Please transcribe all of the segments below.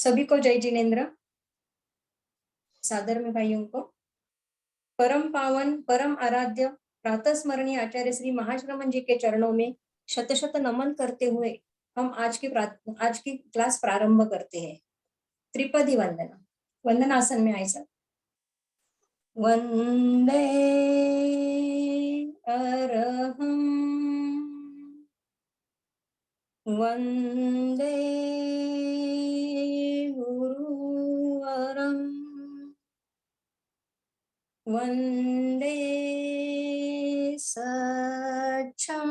सभी को जय जिनेन्द्र। सादर में भाइयों को परम पावन परम आराध्य प्रातः स्मरणीय आचार्य श्री महाश्रमण जी के चरणों में शत शत नमन करते हुए हम आज की क्लास प्रारंभ करते हैं। त्रिपदी वंदना, वंदनासन में आए सब। वंदे अरहं वंदे गुरुवरं वंदे सच्चं।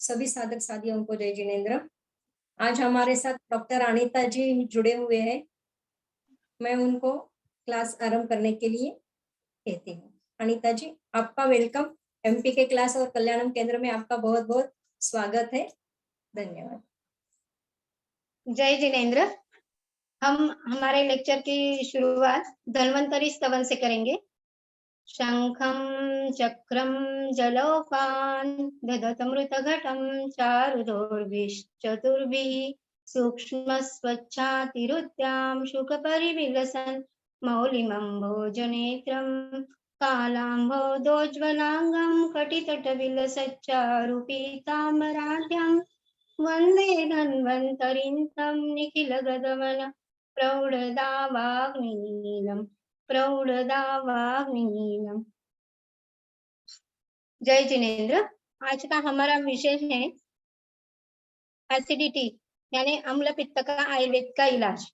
सभी साधक साधियों को जय जिनेन्द्र। आज हमारे साथ डॉक्टर अनीता जी जुड़े हुए हैं। मैं उनको क्लास आरंभ करने के लिए कहती हूँ। अनीता जी, आपका वेलकम। एमपी के क्लास और कल्याणम केंद्र में आपका बहुत बहुत स्वागत है। धन्यवाद। जय जिनेन्द्र। हम हमारे लेक्चर की शुरुआत धन्वंतरी स्तवन से करेंगे। शंखं चक्रं जलौकान् दधतमृत घटं चारुदोर्भिश्चतुर्भिः सूक्ष्म स्वच्छातिरुद्यां शुकपरिविलसन् मौलिमम्भोजनेत्रं कालाम्भोदोज्ज्वलाङ्गं कटितटविलसच्चारुपीताम्बराढ्यं वन्दे धन्वन्तरिं तं निखिलगदमन प्रौढ़दावाग्निनीलम। जय जिनेन्द्र। आज का हमारा विषय है एसिडिटी यानी अम्ल पित्त का आयुर्वेद का इलाज।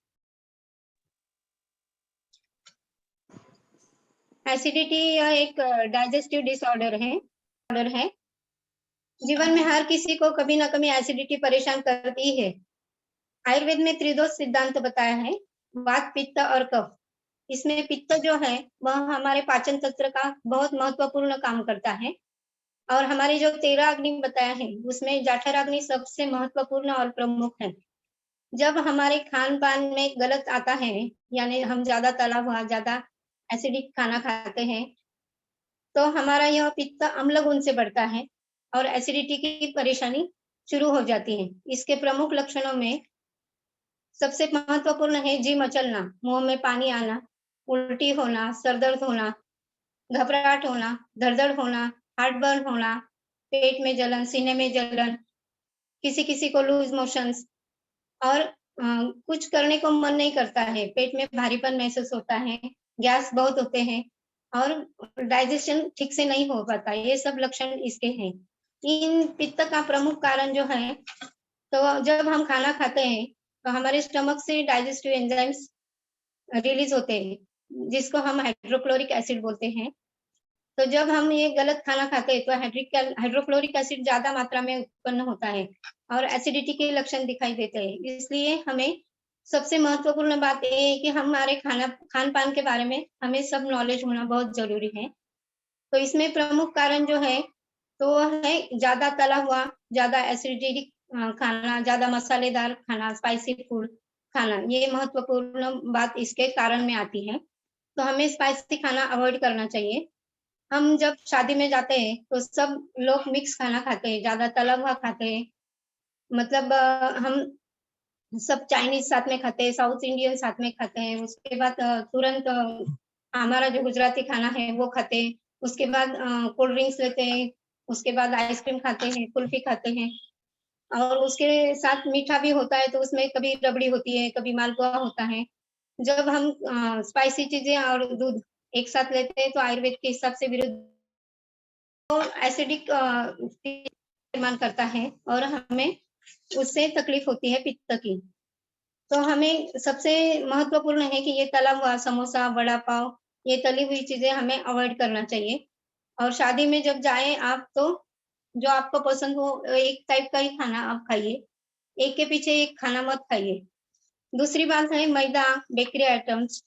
एसिडिटी यह एक डाइजेस्टिव डिसऑर्डर है। जीवन में हर किसी को कभी ना कभी एसिडिटी परेशान करती है। आयुर्वेद में त्रिदोष सिद्धांत बताया है, वात पित्त और कफ। इसमें पित्त जो है वह हमारे पाचन तंत्र का बहुत महत्वपूर्ण काम करता है और हमारे जो 13 अग्नि बताया है उसमें जठराग्नि सबसे महत्वपूर्ण और प्रमुख है। जब हमारे खान पान में गलत आता है यानी हम ज्यादा तला हुआ ज्यादा एसिडिक खाना खाते हैं तो हमारा यह पित्त अम्ल गुण से बढ़ता है और एसिडिटी की परेशानी शुरू हो जाती है। इसके प्रमुख लक्षणों में सबसे महत्वपूर्ण है जी मचलना, मुंह में पानी आना, उल्टी होना, सरदर्द होना, घबराहट होना, दर्द होना, हार्ट बर्न होना, पेट में जलन, सीने में जलन, किसी किसी को लूज मोशंस और कुछ करने को मन नहीं करता है, पेट में भारीपन महसूस होता है, गैस बहुत होते हैं और डाइजेशन ठीक से नहीं हो पाता। ये सब लक्षण इसके हैं। इन पित्त का प्रमुख कारण जो है तो जब हम खाना खाते हैं तो हमारे स्टमक से डाइजेस्टिव एंजाइम्स रिलीज होते हैं जिसको हम हाइड्रोक्लोरिक एसिड बोलते हैं। तो जब हम ये गलत खाना खाते हैं तो हाइड्रोक्लोरिक एसिड ज्यादा मात्रा में उत्पन्न होता है और एसिडिटी के लक्षण दिखाई देते हैं। इसलिए हमें सबसे महत्वपूर्ण बात ये है कि हमारे खान पान के बारे में हमें सब नॉलेज होना बहुत जरूरी है। तो इसमें प्रमुख कारण जो है तो है ज्यादा तला हुआ, ज्यादा एसिडिटी खाना, ज्यादा मसालेदार खाना, स्पाइसी फूड खाना, ये महत्वपूर्ण बात इसके कारण में आती है। तो हमें स्पाइसी खाना अवॉइड करना चाहिए। हम जब शादी में जाते हैं तो सब लोग मिक्स खाना खाते हैं, ज्यादा तला हुआ खाते हैं। मतलब हम सब चाइनीज साथ में खाते हैं, साउथ इंडियन साथ में खाते हैं, उसके बाद तुरंत हमारा जो गुजराती खाना है वो खाते हैं, उसके बाद कोल्ड ड्रिंक्स लेते हैं, उसके बाद आइसक्रीम खाते हैं, कुल्फी खाते हैं और उसके साथ मीठा भी होता है तो उसमें कभी रबड़ी होती है, कभी मालपुआ होता है। जब हम स्पाइसी चीजें और दूध एक साथ लेते हैं तो आयुर्वेद के हिसाब से विरुद्ध तो एसिडिक निर्माण करता है और हमें उससे तकलीफ होती है पित्त की। तो हमें सबसे महत्वपूर्ण है कि ये तला हुआ समोसा, वड़ा पाव, ये तली हुई चीजें हमें अवॉइड करना चाहिए। और शादी में जब जाएं आप तो जो आपको पसंद हो एक टाइप का ही खाना आप खाइए, एक के पीछे एक खाना मत खाइए। दूसरी बात है मैदा, बेकरी आइटम्स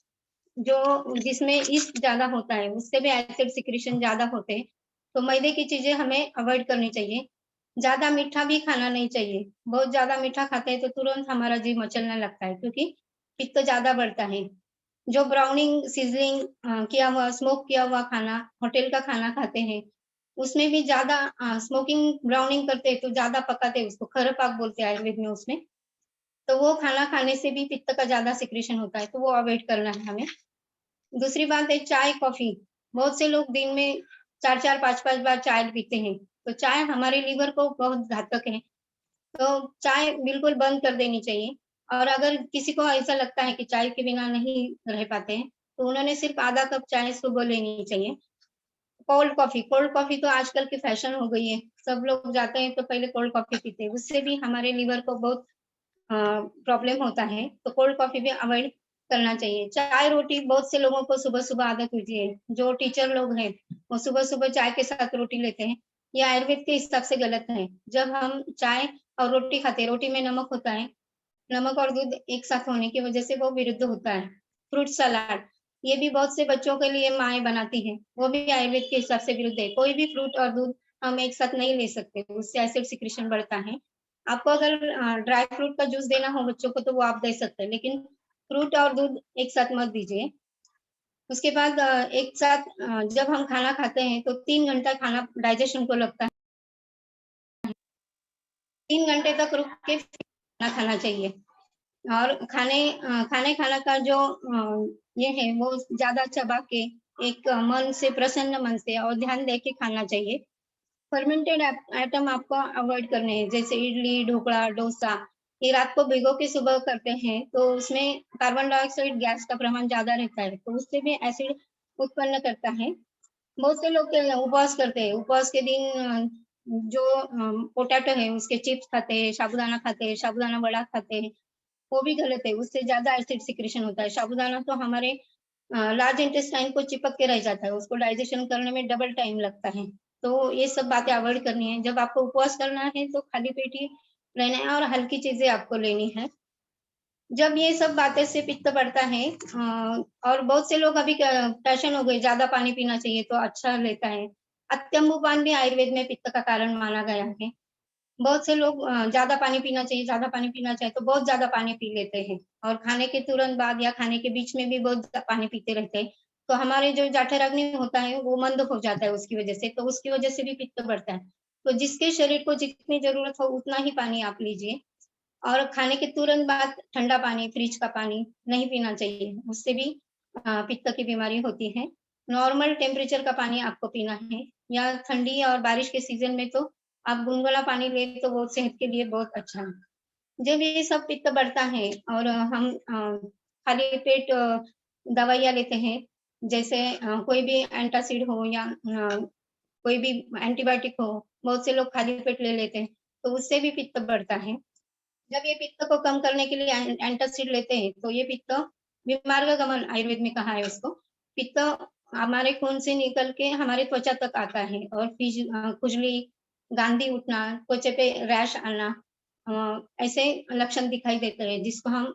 जो जिसमें ईस्ट ज्यादा होता है उससे भी एसिड सिक्रीशन ज्यादा होते हैं। तो मैदे की चीजें हमें अवॉइड करनी चाहिए। ज्यादा मीठा भी खाना नहीं चाहिए। बहुत ज्यादा मीठा खाते हैं तो तुरंत हमारा जी मचलने लगता है क्योंकि पित्त ज्यादा बढ़ता है। जो ब्राउनिंग, सीजलिंग किया हुआ, स्मोक किया हुआ खाना, होटल का खाना खाते हैं उसमें भी ज्यादा स्मोकिंग ब्राउनिंग करते हैं तो ज्यादा पकाते हैं, उसको खर पाक बोलते हैं आयुर्वेद में। उसमें तो वो खाना खाने से भी पित्त का ज्यादा सिक्रेशन होता है, तो वो अवॉइड करना है हमें। दूसरी बात है चाय, कॉफी। बहुत से लोग दिन में 4-4, 5-5 बार चाय पीते हैं, तो चाय हमारे लीवर को बहुत घातक है। तो चाय बिल्कुल बंद कर देनी चाहिए। और अगर किसी को ऐसा लगता है कि चाय के बिना नहीं रह पाते हैं, तो उन्होंने सिर्फ आधा कप चाय सुबह लेनी चाहिए। कोल्ड कॉफी तो आजकल की फैशन हो गई है। सब लोग जाते हैं तो पहले कोल्ड कॉफी पीते हैं, उससे भी हमारे लीवर को बहुत प्रॉब्लम होता है, तो कोल्ड कॉफी भी अवॉइड करना चाहिए। चाय रोटी बहुत से लोगों को सुबह-सुबह आदत होती है। जो टीचर लोग हैं, वो सुबह-सुबह चाय के साथ रोटी लेते हैं। ये आयुर्वेद के हिसाब से गलत है। जब हम चाय और रोटी खाते हैं, रोटी में नमक होता है, नमक और दूध एक साथ होने की वजह से वो विरुद्ध होता है। फ्रूट सलाद, ये भी बहुत से बच्चों के लिए माएँ बनाती हैं, वो भी आयुर्वेद के हिसाब से विरुद्ध है। कोई भी फ्रूट और दूध हम एक साथ नहीं ले सकते, उससे एसिड सिक्रीशन बढ़ता है। आपको अगर ड्राई फ्रूट का जूस देना हो बच्चों को तो वो आप दे सकते हैं, लेकिन फ्रूट और दूध एक साथ मत दीजिए। उसके बाद एक साथ जब हम खाना खाते हैं तो 3 घंटा खाना डाइजेशन को लगता है। 3 घंटे तक रुक के खाना खाना चाहिए। और खाने खाना का जो ये है वो ज़्यादा चबा के एक मन से प्रसन्न मन से और ध्यान दे के खाना चाहिए। फर्मेंटेड आइटम आपको अवॉइड करने हैं, जैसे इडली, ढोकला, डोसा। ये रात को भिगो के सुबह करते हैं, तो उसमें कार्बन डाइऑक्साइड गैस का प्रमाण ज़्यादा रहता है, तो उससे भी एसिड उत्पन्न करता है। बहुत से लोग उपवास करते हैं, उपवास के दिन जो पोटैटो है उसके चिप्स खाते हैं, साबूदाना खाते हैं, साबूदाना वड़ा खाते हैं, वो भी गलत है, उससे ज़्यादा एसिड सिक्रीशन होता है। साबूदाना तो हमारे लार्ज इंटेस्टाइन को चिपक के रह जाता है, उसको डाइजेशन करने में डबल टाइम लगता है। तो ये सब बातें अवॉइड करनी है। जब आपको उपवास करना है तो खाली पेट ही रहना है और हल्की चीज़ें आपको लेनी है। जब ये सब बातें से पित्त बढ़ता है और बहुत से लोग अभी फैशन हो गई, ज़्यादा पानी पीना चाहिए तो अच्छा रहता है। अत्यंबुपान भी आयुर्वेद में पित्त का कारण माना गया है। बहुत से लोग ज़्यादा पानी पीना चाहिए, ज़्यादा पानी पीना चाहिए, तो बहुत ज़्यादा पानी पी लेते हैं और खाने के तुरंत बाद या खाने के बीच में भी बहुत पानी पीते रहते हैं। तो हमारे जो जठराग्नि होता है, वो मंद हो जाता है उसकी वजह से, तो उसकी वजह से भी पित्त बढ़ता है। तो जिसके शरीर को जितनी ज़रूरत हो, उतना ही पानी आप लीजिए और खाने के तुरंत बाद ठंडा पानी, फ्रिज का पानी नहीं पीना चाहिए, उससे भी पित्त की बीमारी होती है। नॉर्मल टेम्परेचर का पानी आपको पीना है या ठंडी और बारिश के सीज़न में तो आप गुनगुना पानी लें तो वो सेहत के लिए बहुत अच्छा है। जब ये सब पित्त बढ़ता है और हम खाली पेट दवाइयाँ लेते हैं, जैसे कोई भी एंटासिड हो या कोई भी एंटीबायोटिक हो, बहुत से लोग खाली पेट ले लेते हैं, तो उससे भी पित्त बढ़ता है। जब ये पित्त को कम करने के लिए एंटासिड लेते हैं, तो ये पित्त विमार्गमन आयुर्वेद में कहा है उसको। पित्त हमारे खून से निकल के हमारे त्वचा तक आता है और खुजली, गांधी उठना, त्वचा पे रैश आना ऐसे लक्षण दिखाई देते हैं जिसको हम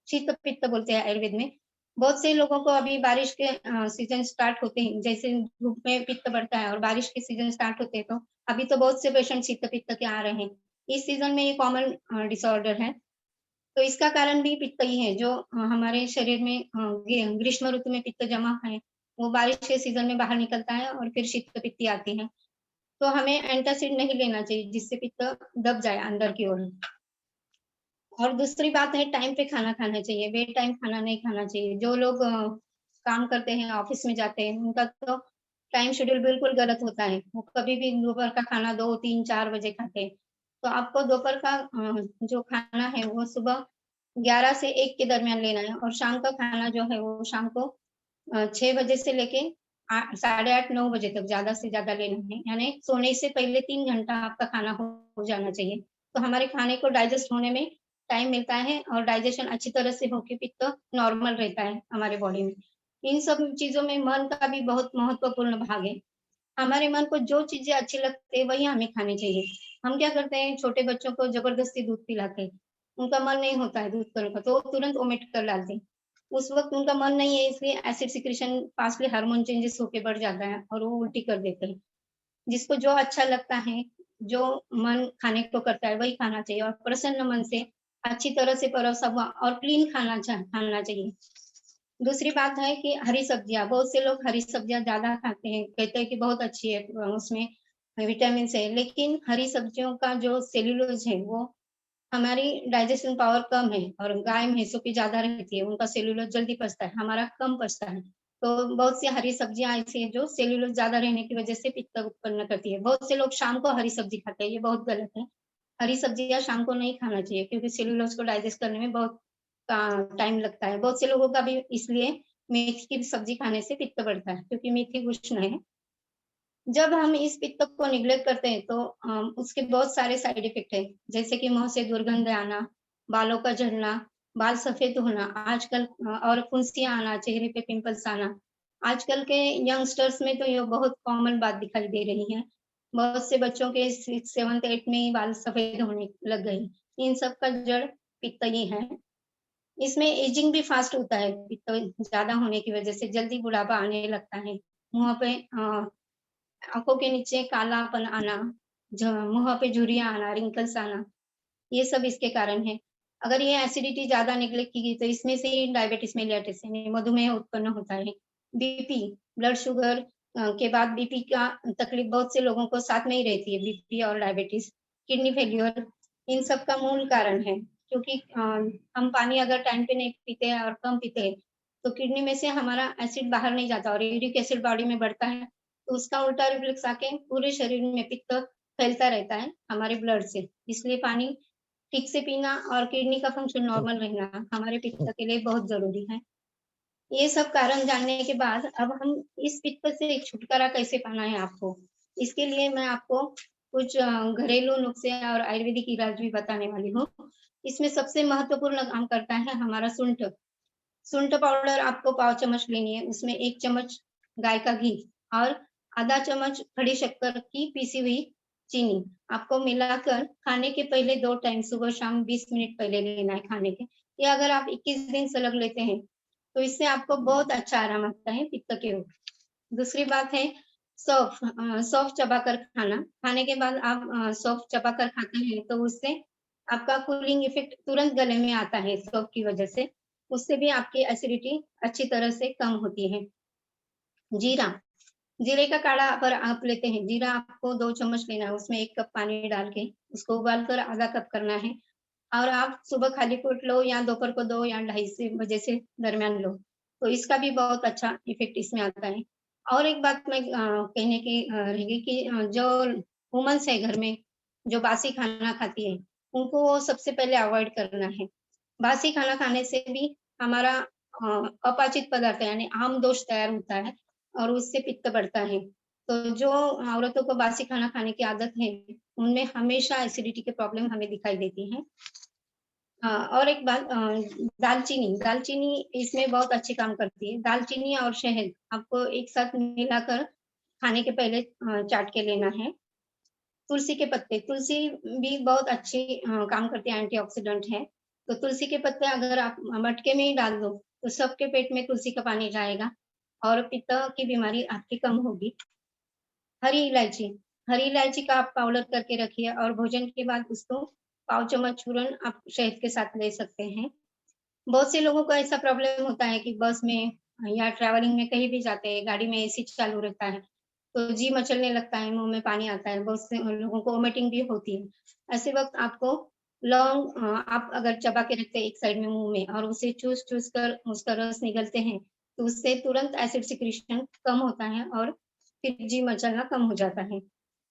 शीत पित्त बोलते हैं आयुर्वेद में। बहुत से लोगों को अभी बारिश के सीजन स्टार्ट होते हैं, जैसे धूप में पित्त बढ़ता है और बारिश के सीजन स्टार्ट होते हैं, तो अभी तो बहुत से पेशेंट शीत पित्त के आ रहे हैं। इस सीजन में ये कॉमन डिसऑर्डर है। तो इसका कारण भी पित्त ही है, जो हमारे शरीर में ग्रीष्म ऋतु में पित्त जमा है, वो बारिश के सीजन में बाहर निकलता है और फिर शीत पित्ती आती है। तो हमें एंटासिड नहीं लेना चाहिए, जिससे पित्त दब जाए अंदर की ओर। और दूसरी बात है टाइम पे खाना खाना चाहिए, बेटाइम खाना नहीं खाना चाहिए। जो लोग काम करते हैं, ऑफिस में जाते हैं, उनका तो टाइम शेड्यूल बिल्कुल गलत होता है। वो कभी भी दोपहर का खाना 2, 3, 4 बजे खाते हैं। तो आपको दोपहर का जो खाना है वो सुबह 11 से 1 के दरमियान लेना है और शाम का खाना जो है वो शाम को 6 बजे से लेके साढ़े 8, 9 बजे तक ज़्यादा से ज़्यादा लेना है। यानी सोने से पहले 3 घंटा आपका खाना हो जाना चाहिए। तो हमारे खाने को डाइजेस्ट होने में टाइम मिलता है और डाइजेशन अच्छी तरह से होके पित्त नॉर्मल रहता है हमारे बॉडी में। इन सब चीज़ों में मन का भी बहुत महत्वपूर्ण भाग है। हमारे मन को जो चीज़ें अच्छी लगती है वही हमें खानी चाहिए। हम क्या करते हैं, छोटे बच्चों को ज़बरदस्ती दूध पिलाते हैं। उनका मन नहीं होता है दूध पीने का, तो वो तुरंत वोमिट कर डालते हैं। उस वक़्त उनका मन नहीं है, इसलिए acid secretion fastly hormone changes होके बढ़ जाता है और वो उल्टी कर देते हैं। जिसको जो अच्छा लगता है, जो मन खाने को करता है वही खाना चाहिए और प्रसन्न मन से अच्छी तरह से परोसा हुआ और क्लीन खाना चाहिए। दूसरी बात है कि हरी सब्जियाँ, बहुत से लोग हरी सब्जियाँ ज़्यादा खाते हैं, कहते हैं कि बहुत अच्छी है उसमें विटामिन्स है, लेकिन हरी सब्जियों का जो सेल्यूलोज़ है वो हमारी डाइजेशन पावर कम है और गाय भैंसों की ज्यादा रहती है, उनका सेल्यूलोज जल्दी पचता है, हमारा कम पचता है। तो बहुत सी हरी सब्जियां ऐसी है जो सेल्यूलोज ज्यादा रहने की वजह से पित्त उत्पन्न करती है। बहुत से लोग शाम को हरी सब्जी खाते हैं, ये बहुत गलत है। हरी सब्जियां शाम को नहीं खाना चाहिए क्योंकि सेल्यूलोज को डाइजेस्ट करने में बहुत टाइम लगता है। बहुत से लोगों का भी इसलिए मेथी की सब्जी खाने से पित्त बढ़ता है क्योंकि मेथी उष्ण है। जब हम इस पित्त को निग्लेक्ट करते हैं तो उसके बहुत सारे साइड इफेक्ट है, जैसे कि मुंह से दुर्गंध आना, बालों का झड़ना, बाल सफेद होना आजकल, और फुंसियां आना, चेहरे पे पिंपल्स आना। आजकल के यंगस्टर्स में तो ये बहुत कॉमन बात दिखाई दे रही है। बहुत से बच्चों के 6, 7, 8 में ही बाल सफेद होने लग गए। इन सब का जड़ पित्त ही है। इसमें एजिंग भी फास्ट होता है, पित्त ज्यादा होने की वजह से जल्दी बुढ़ापा आने लगता है। मुंह पे आंखों के नीचे कालापन आना, मुंह पे झुर्रियां आना, रिंकल्स आना, ये सब इसके कारण है। अगर ये एसिडिटी ज्यादा निगलेक्ट की गई तो इसमें से डायबिटीज मेलियाटिस यानी मधुमेह उत्पन्न होता है। बीपी, ब्लड शुगर के बाद बीपी का तकलीफ बहुत से लोगों को साथ में ही रहती है, बीपी और डायबिटीज। किडनी फेल्योर इन सब का मूल कारण है क्योंकि हम पानी अगर टाइम पे नहीं पीते हैं और कम पीते हैं तो किडनी में से हमारा एसिड बाहर नहीं जाता और यूरिक एसिड बॉडी में बढ़ता है, तो उसका उल्टा रिफ्लेक्स आके पूरे शरीर में पित्त फैलता रहता है हमारे ब्लड से। इसलिए पानी ठीक से पीना और किडनी का फंक्शन नॉर्मल रहना हमारे पित्त के लिए बहुत जरूरी है। ये सब कारण जानने के बाद अब हम इस पित्त से छुटकारा कैसे पाना है आपको, इसके लिए मैं आपको कुछ घरेलू नुस्खे और आयुर्वेदिक इलाज भी बताने वाली हूँ। इसमें सबसे महत्वपूर्ण काम करता है हमारा सुंठ। सुंठ पाउडर आपको पाव चम्मच लेनी है, उसमें 1 चम्मच गाय का घी और आधा चम्मच खड़ी शक्कर की पीसी हुई चीनी आपको मिलाकर खाने के पहले 2 टाइम सुबह शाम 20 मिनट पहले लेना है खाने के। ये अगर आप 21 दिन से लग लेते हैं तो इससे आपको बहुत अच्छा आराम आता है पित्त के ऊपर। दूसरी बात है सौंफ। सौंफ चबाकर खाना, खाने के बाद आप सौंफ चबाकर खाते हैं तो उससे आपका कूलिंग इफेक्ट तुरंत गले में आता है सौंफ की वजह से। उससे भी आपकी एसिडिटी अच्छी तरह से कम होती है। जीरा, जीरे का काढ़ा अगर आप लेते हैं, जीरा आपको 2 चम्मच लेना है, उसमें 1 कप पानी डाल के उसको उबाल कर आधा कप करना है और आप सुबह खाली पेट लो या दोपहर को 2 या 2:30 बजे से दरमियान लो, तो इसका भी बहुत अच्छा इफेक्ट इसमें आता है। और एक बात मैं कहने की रहेगी कि जो वुमन्स है घर में, जो बासी खाना खाती है, उनको वो सबसे पहले अवॉइड करना है। बासी खाना खाने से भी हमारा अपाचित पदार्थ यानी आम दोष तैयार होता है और उससे पित्त बढ़ता है। तो जो औरतों को बासी खाना खाने की आदत है, उनमें हमेशा एसिडिटी के प्रॉब्लम हमें दिखाई देती है। और एक बात दालचीनी, दालचीनी इसमें बहुत अच्छी काम करती है। दालचीनी और शहद आपको एक साथ मिलाकर खाने के पहले चाट के लेना है। तुलसी के पत्ते, तुलसी भी बहुत अच्छी काम करती है, एंटीऑक्सीडेंट है। तो तुलसी के पत्ते अगर आप मटके में ही डाल दो, तो सबके पेट में तुलसी का पानी जाएगा और पित्त की बीमारी आपकी कम होगी। हरी इलायची, हरी इलायची का आप पाउडर करके रखिए और भोजन के बाद उसको पाव चम्मच चूर्ण आप शहद के साथ ले सकते हैं। बहुत से लोगों को ऐसा प्रॉब्लम होता है कि बस में या ट्रैवलिंग में कहीं भी जाते हैं, गाड़ी में एसी चालू रहता है, तो जी मचलने लगता है, मुँह में पानी आता है, बहुत से लोगों को वोमिटिंग भी होती है। ऐसे वक़्त आपको लौंग आप अगर चबा के रखते हैं एक साइड में मुँह में और उसे चूस-चूस कर उसका रस निगलते हैं, तो उससे तुरंत एसिड सिक्रीशन कम होता है और फिर जी मचलना कम हो जाता है।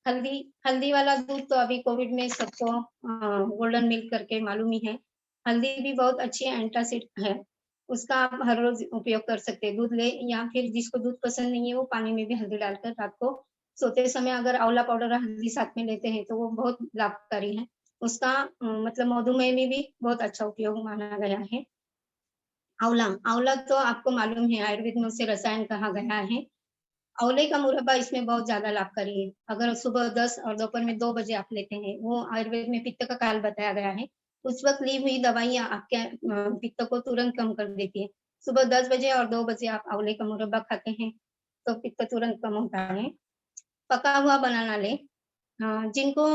हल्दी, हल्दी वाला दूध तो अभी कोविड में सबको गोल्डन मिल्क करके मालूम ही है। हल्दी भी बहुत अच्छी एंटासिड है, उसका आप हर रोज़ उपयोग कर सकते हैं। दूध लें या फिर जिसको दूध पसंद नहीं है, वो पानी में भी हल्दी डालकर रात को सोते समय अगर आंवला पाउडर और हल्दी साथ में लेते हैं, तो वो बहुत लाभकारी है। उसका मतलब मधुमेह में भी बहुत अच्छा उपयोग माना गया है। आंवला, आंवला तो आपको मालूम है आयुर्वेद में उसे रसायन कहा गया है। आंवले का मुरब्बा इसमें बहुत ज़्यादा लाभकारी है। अगर सुबह 10 और दोपहर में 2 बजे आप लेते हैं, वो आयुर्वेद में पित्त का काल बताया गया है। उस वक़्त ली हुई दवाइयाँ आपके पित्त को तुरंत कम कर देती है। सुबह 10 बजे और 2 बजे आप आंवले का मुरब्बा खाते हैं, तो पित्त तुरंत कम होता है। पका हुआ बनाना लें। जिनको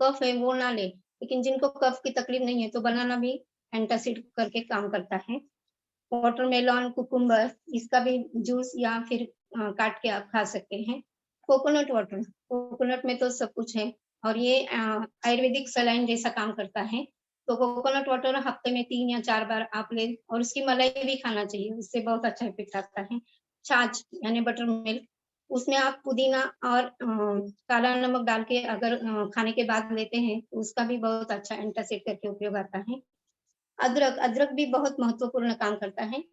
कफ है वो ना लें, लेकिन जिनको कफ की तकलीफ नहीं है, तो बनाना भी एंटासिड करके काम करता है। वाटरमेलन, कुकुम्बर इसका भी जूस या फिर काट के आप खा सकते हैं। कोकोनट वाटर, कोकोनट में तो सब कुछ है और ये आयुर्वेदिक सलाइन जैसा काम करता है। तो कोकोनट वाटर हफ्ते में 3 या 4 बार आप लें और उसकी मलाई भी खाना चाहिए, उससे बहुत अच्छा इफ़ेक्ट आता है। छाछ यानी बटर मिल्क, उसमें आप पुदीना और काला नमक डाल के अगर खाने के बाद लेते हैं, तो उसका भी बहुत अच्छा एंटासिड करके उपयोग आता है। अदरक, अदरक भी बहुत महत्वपूर्ण काम करता है।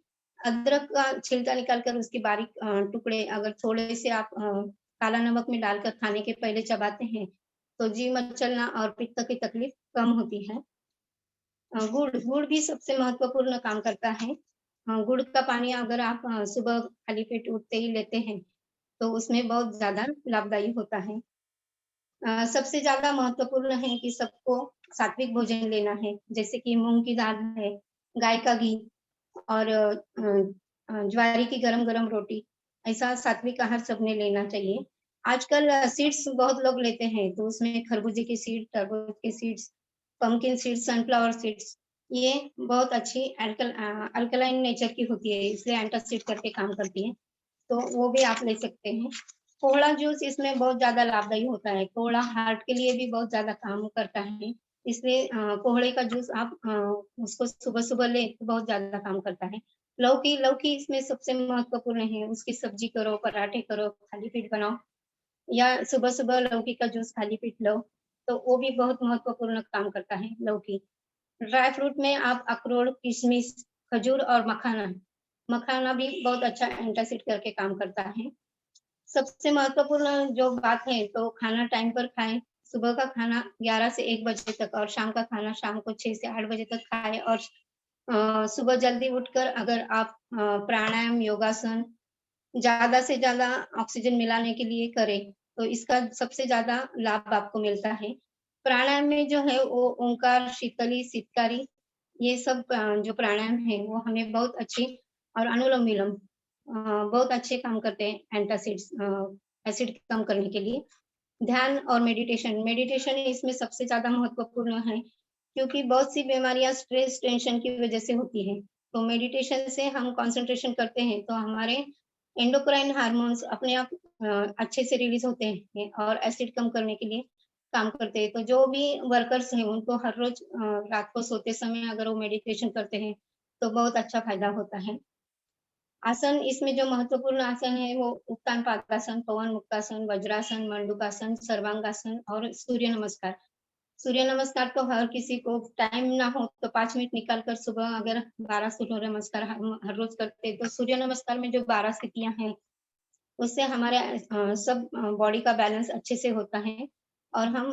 अदरक का छिलका निकाल कर उसके बारीक टुकड़े अगर थोड़े से आप काला नमक में डालकर खाने के पहले चबाते हैं, तो जी मचलना और पित्त की तकलीफ कम होती है। गुड़ गुड़ भी सबसे महत्वपूर्ण काम करता है। गुड़ का पानी अगर आप सुबह खाली पेट उठते ही लेते हैं, तो उसमें बहुत ज़्यादा लाभदायी होता है। सबसे ज़्यादा महत्वपूर्ण है कि सबको सात्विक भोजन लेना है, जैसे कि मूँग की दाल है, गाय का घी और ज्वारी की गरम-गरम रोटी, ऐसा सात्विक आहार सबने लेना चाहिए। आजकल सीड्स बहुत लोग लेते हैं, तो उसमें खरबूजे की सीड, तरबूज की seeds, pumpkin seeds, sunflower seeds, ये बहुत अच्छी अल्कलाइन नेचर की होती है, इसलिए एंटासिड करके काम करती है, तो वो भी आप ले सकते हैं। कोहड़ा जूस इसमें बहुत ज़्यादा लाभदायी होता है, कोहड़ा हार्ट के लिए भी बहुत ज़्यादा काम करता है, इसलिए कोहड़े का जूस आप उसको सुबह-सुबह लें, तो बहुत ज़्यादा काम करता है। लौकी लौकी इसमें सबसे महत्वपूर्ण है, उसकी सब्जी करो, पराठे करो, खाली पेट बनाओ या सुबह-सुबह लौकी का जूस खाली पेट लो, तो वो भी बहुत महत्वपूर्ण काम करता है, लौकी। ड्राई फ्रूट में आप अखरोट, किशमिश, खजूर और मखाना, मखाना भी बहुत अच्छा एंटासिड करके काम करता है। सबसे महत्वपूर्ण जो बात है तो खाना टाइम पर खाएँ, सुबह का खाना 11 से 1 बजे तक और शाम का खाना शाम को 6 से 8 बजे तक खाएँ और सुबह जल्दी उठकर अगर आप प्राणायाम, योगासन ज़्यादा से ज़्यादा ऑक्सीजन मिलाने के लिए करें, तो इसका सबसे ज़्यादा लाभ आपको मिलता है। प्राणायाम में जो है वो ओंकार, शीतली, सितकारी ये सब जो प्राणायाम है वो हमें बहुत अच्छी और अनुलोम-विलोम बहुत अच्छे काम करते हैं एंटासिड्स एसिड कम करने के लिए। ध्यान और मेडिटेशन, मेडिटेशन इसमें सबसे ज़्यादा महत्वपूर्ण है, क्योंकि बहुत सी बीमारियाँ स्ट्रेस, टेंशन की वजह से होती हैं। तो मेडिटेशन से हम कंसंट्रेशन करते हैं, तो हमारे एंडोक्राइन हार्मोन्स अपने आप अच्छे से रिलीज़ होते हैं और एसिड कम करने के लिए काम करते हैं। तो जो भी वर्कर्स हैं, उनको हर रोज़ रात को सोते समय अगर वो मेडिटेशन करते हैं, तो बहुत अच्छा फ़ायदा होता है। आसन इसमें जो महत्वपूर्ण आसन है वो उत्तान पादासन, पवन मुक्तासन, वज्रासन, मंडूकासन, सर्वांगासन और सूर्य नमस्कार। सूर्य नमस्कार तो हर किसी को टाइम ना हो तो 5 मिनट निकाल कर सुबह अगर 12 सूर्य नमस्कार हम हर रोज करते हैं तो सूर्य नमस्कार में जो 12 स्थितियाँ हैं, उससे हमारे सब बॉडी का बैलेंस अच्छे से होता है और हम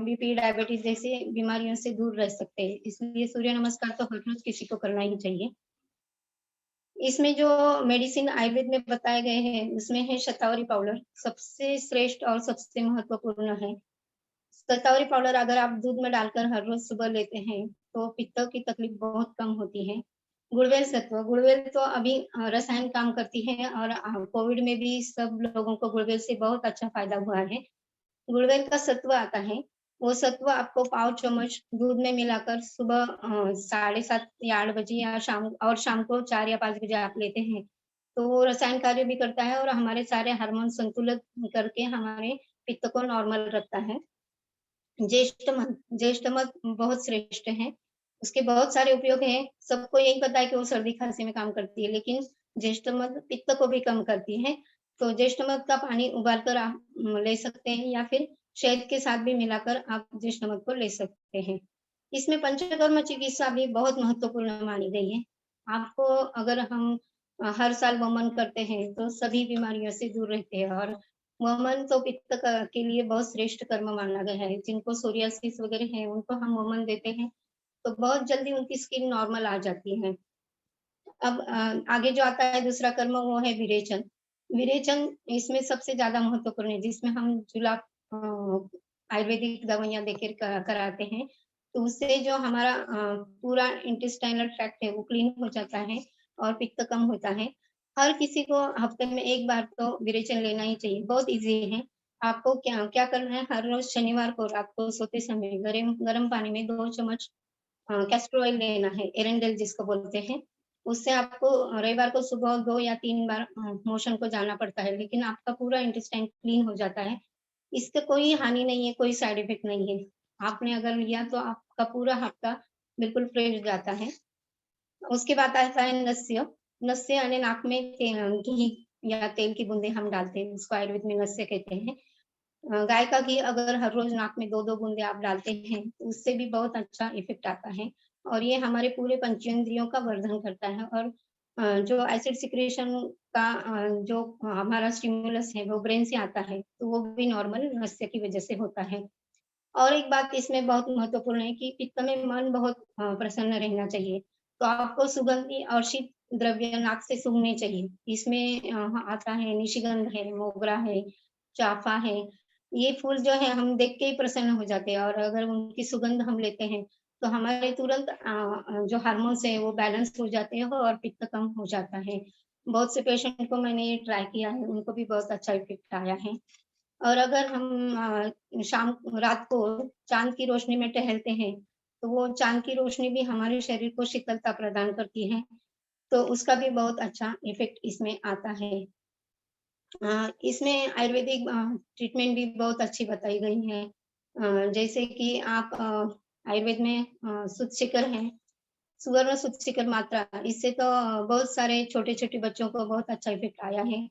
बीपी, डायबिटीज जैसी बीमारियों से दूर रह सकते हैं। इसलिए सूर्य नमस्कार तो हर रोज किसी को करना ही चाहिए। इसमें जो मेडिसिन आयुर्वेद में बताए गए हैं, उसमें है शतावरी पाउडर, सबसे श्रेष्ठ और सबसे महत्वपूर्ण है। शतावरी पाउडर अगर आप दूध में डालकर हर रोज़ सुबह लेते हैं, तो पित्त की तकलीफ बहुत कम होती है। गुड़वेल सत्व, गुड़वेल तो अभी रसायन काम करती है और कोविड में भी सब लोगों को गुड़वेल से बहुत अच्छा फ़ायदा हुआ है। गुड़वेल का सत्व आता है, वो सत्व आपको पाव चम्मच दूध में मिलाकर सुबह 7:30 या 8 बजे या शाम को 4 या 5 बजे आप लेते हैं, तो वो रसायन कार्य भी करता है और हमारे सारे हार्मोन संतुलित करके हमारे पित्त को नॉर्मल रखता है। ज्येष्ठ मध बहुत श्रेष्ठ है, उसके बहुत सारे उपयोग हैं, सबको यही पता है कि वो सर्दी-खाँसी में काम करती है, लेकिन ज्येष्ठ मध पित्त को भी कम करती है, तो ज्येष्ठ मध का पानी उबाल कर आप ले सकते हैं या फिर शहद के साथ भी मिलाकर आप ज्येष्ठ मध को ले सकते हैं। इसमें पंचकर्म चिकित्सा भी बहुत महत्वपूर्ण मानी गई है। आपको अगर हम हर साल वमन करते हैं, तो सभी बीमारियों से दूर रहते हैं और वमन तो पित्त के लिए बहुत श्रेष्ठ कर्म माना गया है। जिनको सोरियासिस वगैरह है, उनको हम वमन देते हैं, तो बहुत जल्दी उनकी स्किन नॉर्मल आ जाती है। अब आगे जो आता है दूसरा कर्म वो है विरेचन। विरेचन इसमें सबसे ज़्यादा महत्वपूर्ण है, जिसमें हम जुलाब आयुर्वेदिक दवाइयाँ देकर कराते हैं, तो उससे जो हमारा पूरा इंटेस्टाइनल ट्रैक्ट है, वो क्लीन हो जाता है और पित्त कम होता है। हर किसी को हफ्ते में 1 बार तो विरेचन लेना ही चाहिए, बहुत ईज़ी है। आपको क्या क्या करना है, हर रोज़ शनिवार को रात को सोते समय गरम पानी में 2 चम्मच कैस्टर ऑयल लेना है, एरेंडल जिसको बोलते हैं। उससे आपको रविवार को सुबह 2 या 3 बार मोशन को जाना पड़ता है, लेकिन आपका पूरा इंटेस्टाइन क्लीन हो जाता है। इससे कोई हानि नहीं है, कोई साइड इफ़ेक्ट नहीं है। आपने अगर लिया तो आपका पूरा हफ्ता बिल्कुल फ्रेश जाता है। उसके बाद आता है नस्य। नस्य यानी नाक में घी या तेल की बूंदें हम डालते हैं, उसको आयुर्वेद में नस्य कहते हैं। गाय का घी अगर हर रोज नाक में 2-2 बूंदे आप डालते हैं, तो उससे भी बहुत अच्छा इफ़ेक्ट आता है और ये हमारे पूरे पंचेंद्रियों का वर्धन करता है और जो एसिड सिक्रेशन का जो हमारा स्टिमुलस है, वो ब्रेन से आता है, तो वो भी नॉर्मल नस्य की वजह से होता है। और एक बात इसमें बहुत महत्वपूर्ण है कि पित्त में मन बहुत प्रसन्न रहना चाहिए। तो आपको सुगंधी और शीत द्रव्य नाक से सूंघने चाहिए। इसमें आता है निशिगंध है, मोगरा है, चाफ़ा है। ये फूल जो है हम देख के ही प्रसन्न हो जाते हैं और अगर उनकी सुगंध हम लेते हैं, तो हमारे तुरंत जो हार्मोन्स हैं वो बैलेंस हो जाते हैं और पित्त कम हो जाता है। बहुत से पेशेंट को मैंने ये ट्राई किया है, उनको भी बहुत अच्छा इफ़ेक्ट आया है। और अगर हम शाम रात को चाँद की रोशनी में टहलते हैं, तो वो चाँद की रोशनी भी हमारे शरीर को शीतलता प्रदान करती है, तो उसका भी बहुत अच्छा इफ़ेक्ट इसमें आता है। इसमें आयुर्वेदिक ट्रीटमेंट भी बहुत अच्छी बताई गई है। जैसे कि आप आयुर्वेद में शुद्ध शिकर है, सुवर्ण शुद्ध शिकर मात्रा, इससे तो बहुत सारे छोटे-छोटे बच्चों को बहुत अच्छा इफ़ेक्ट आया है।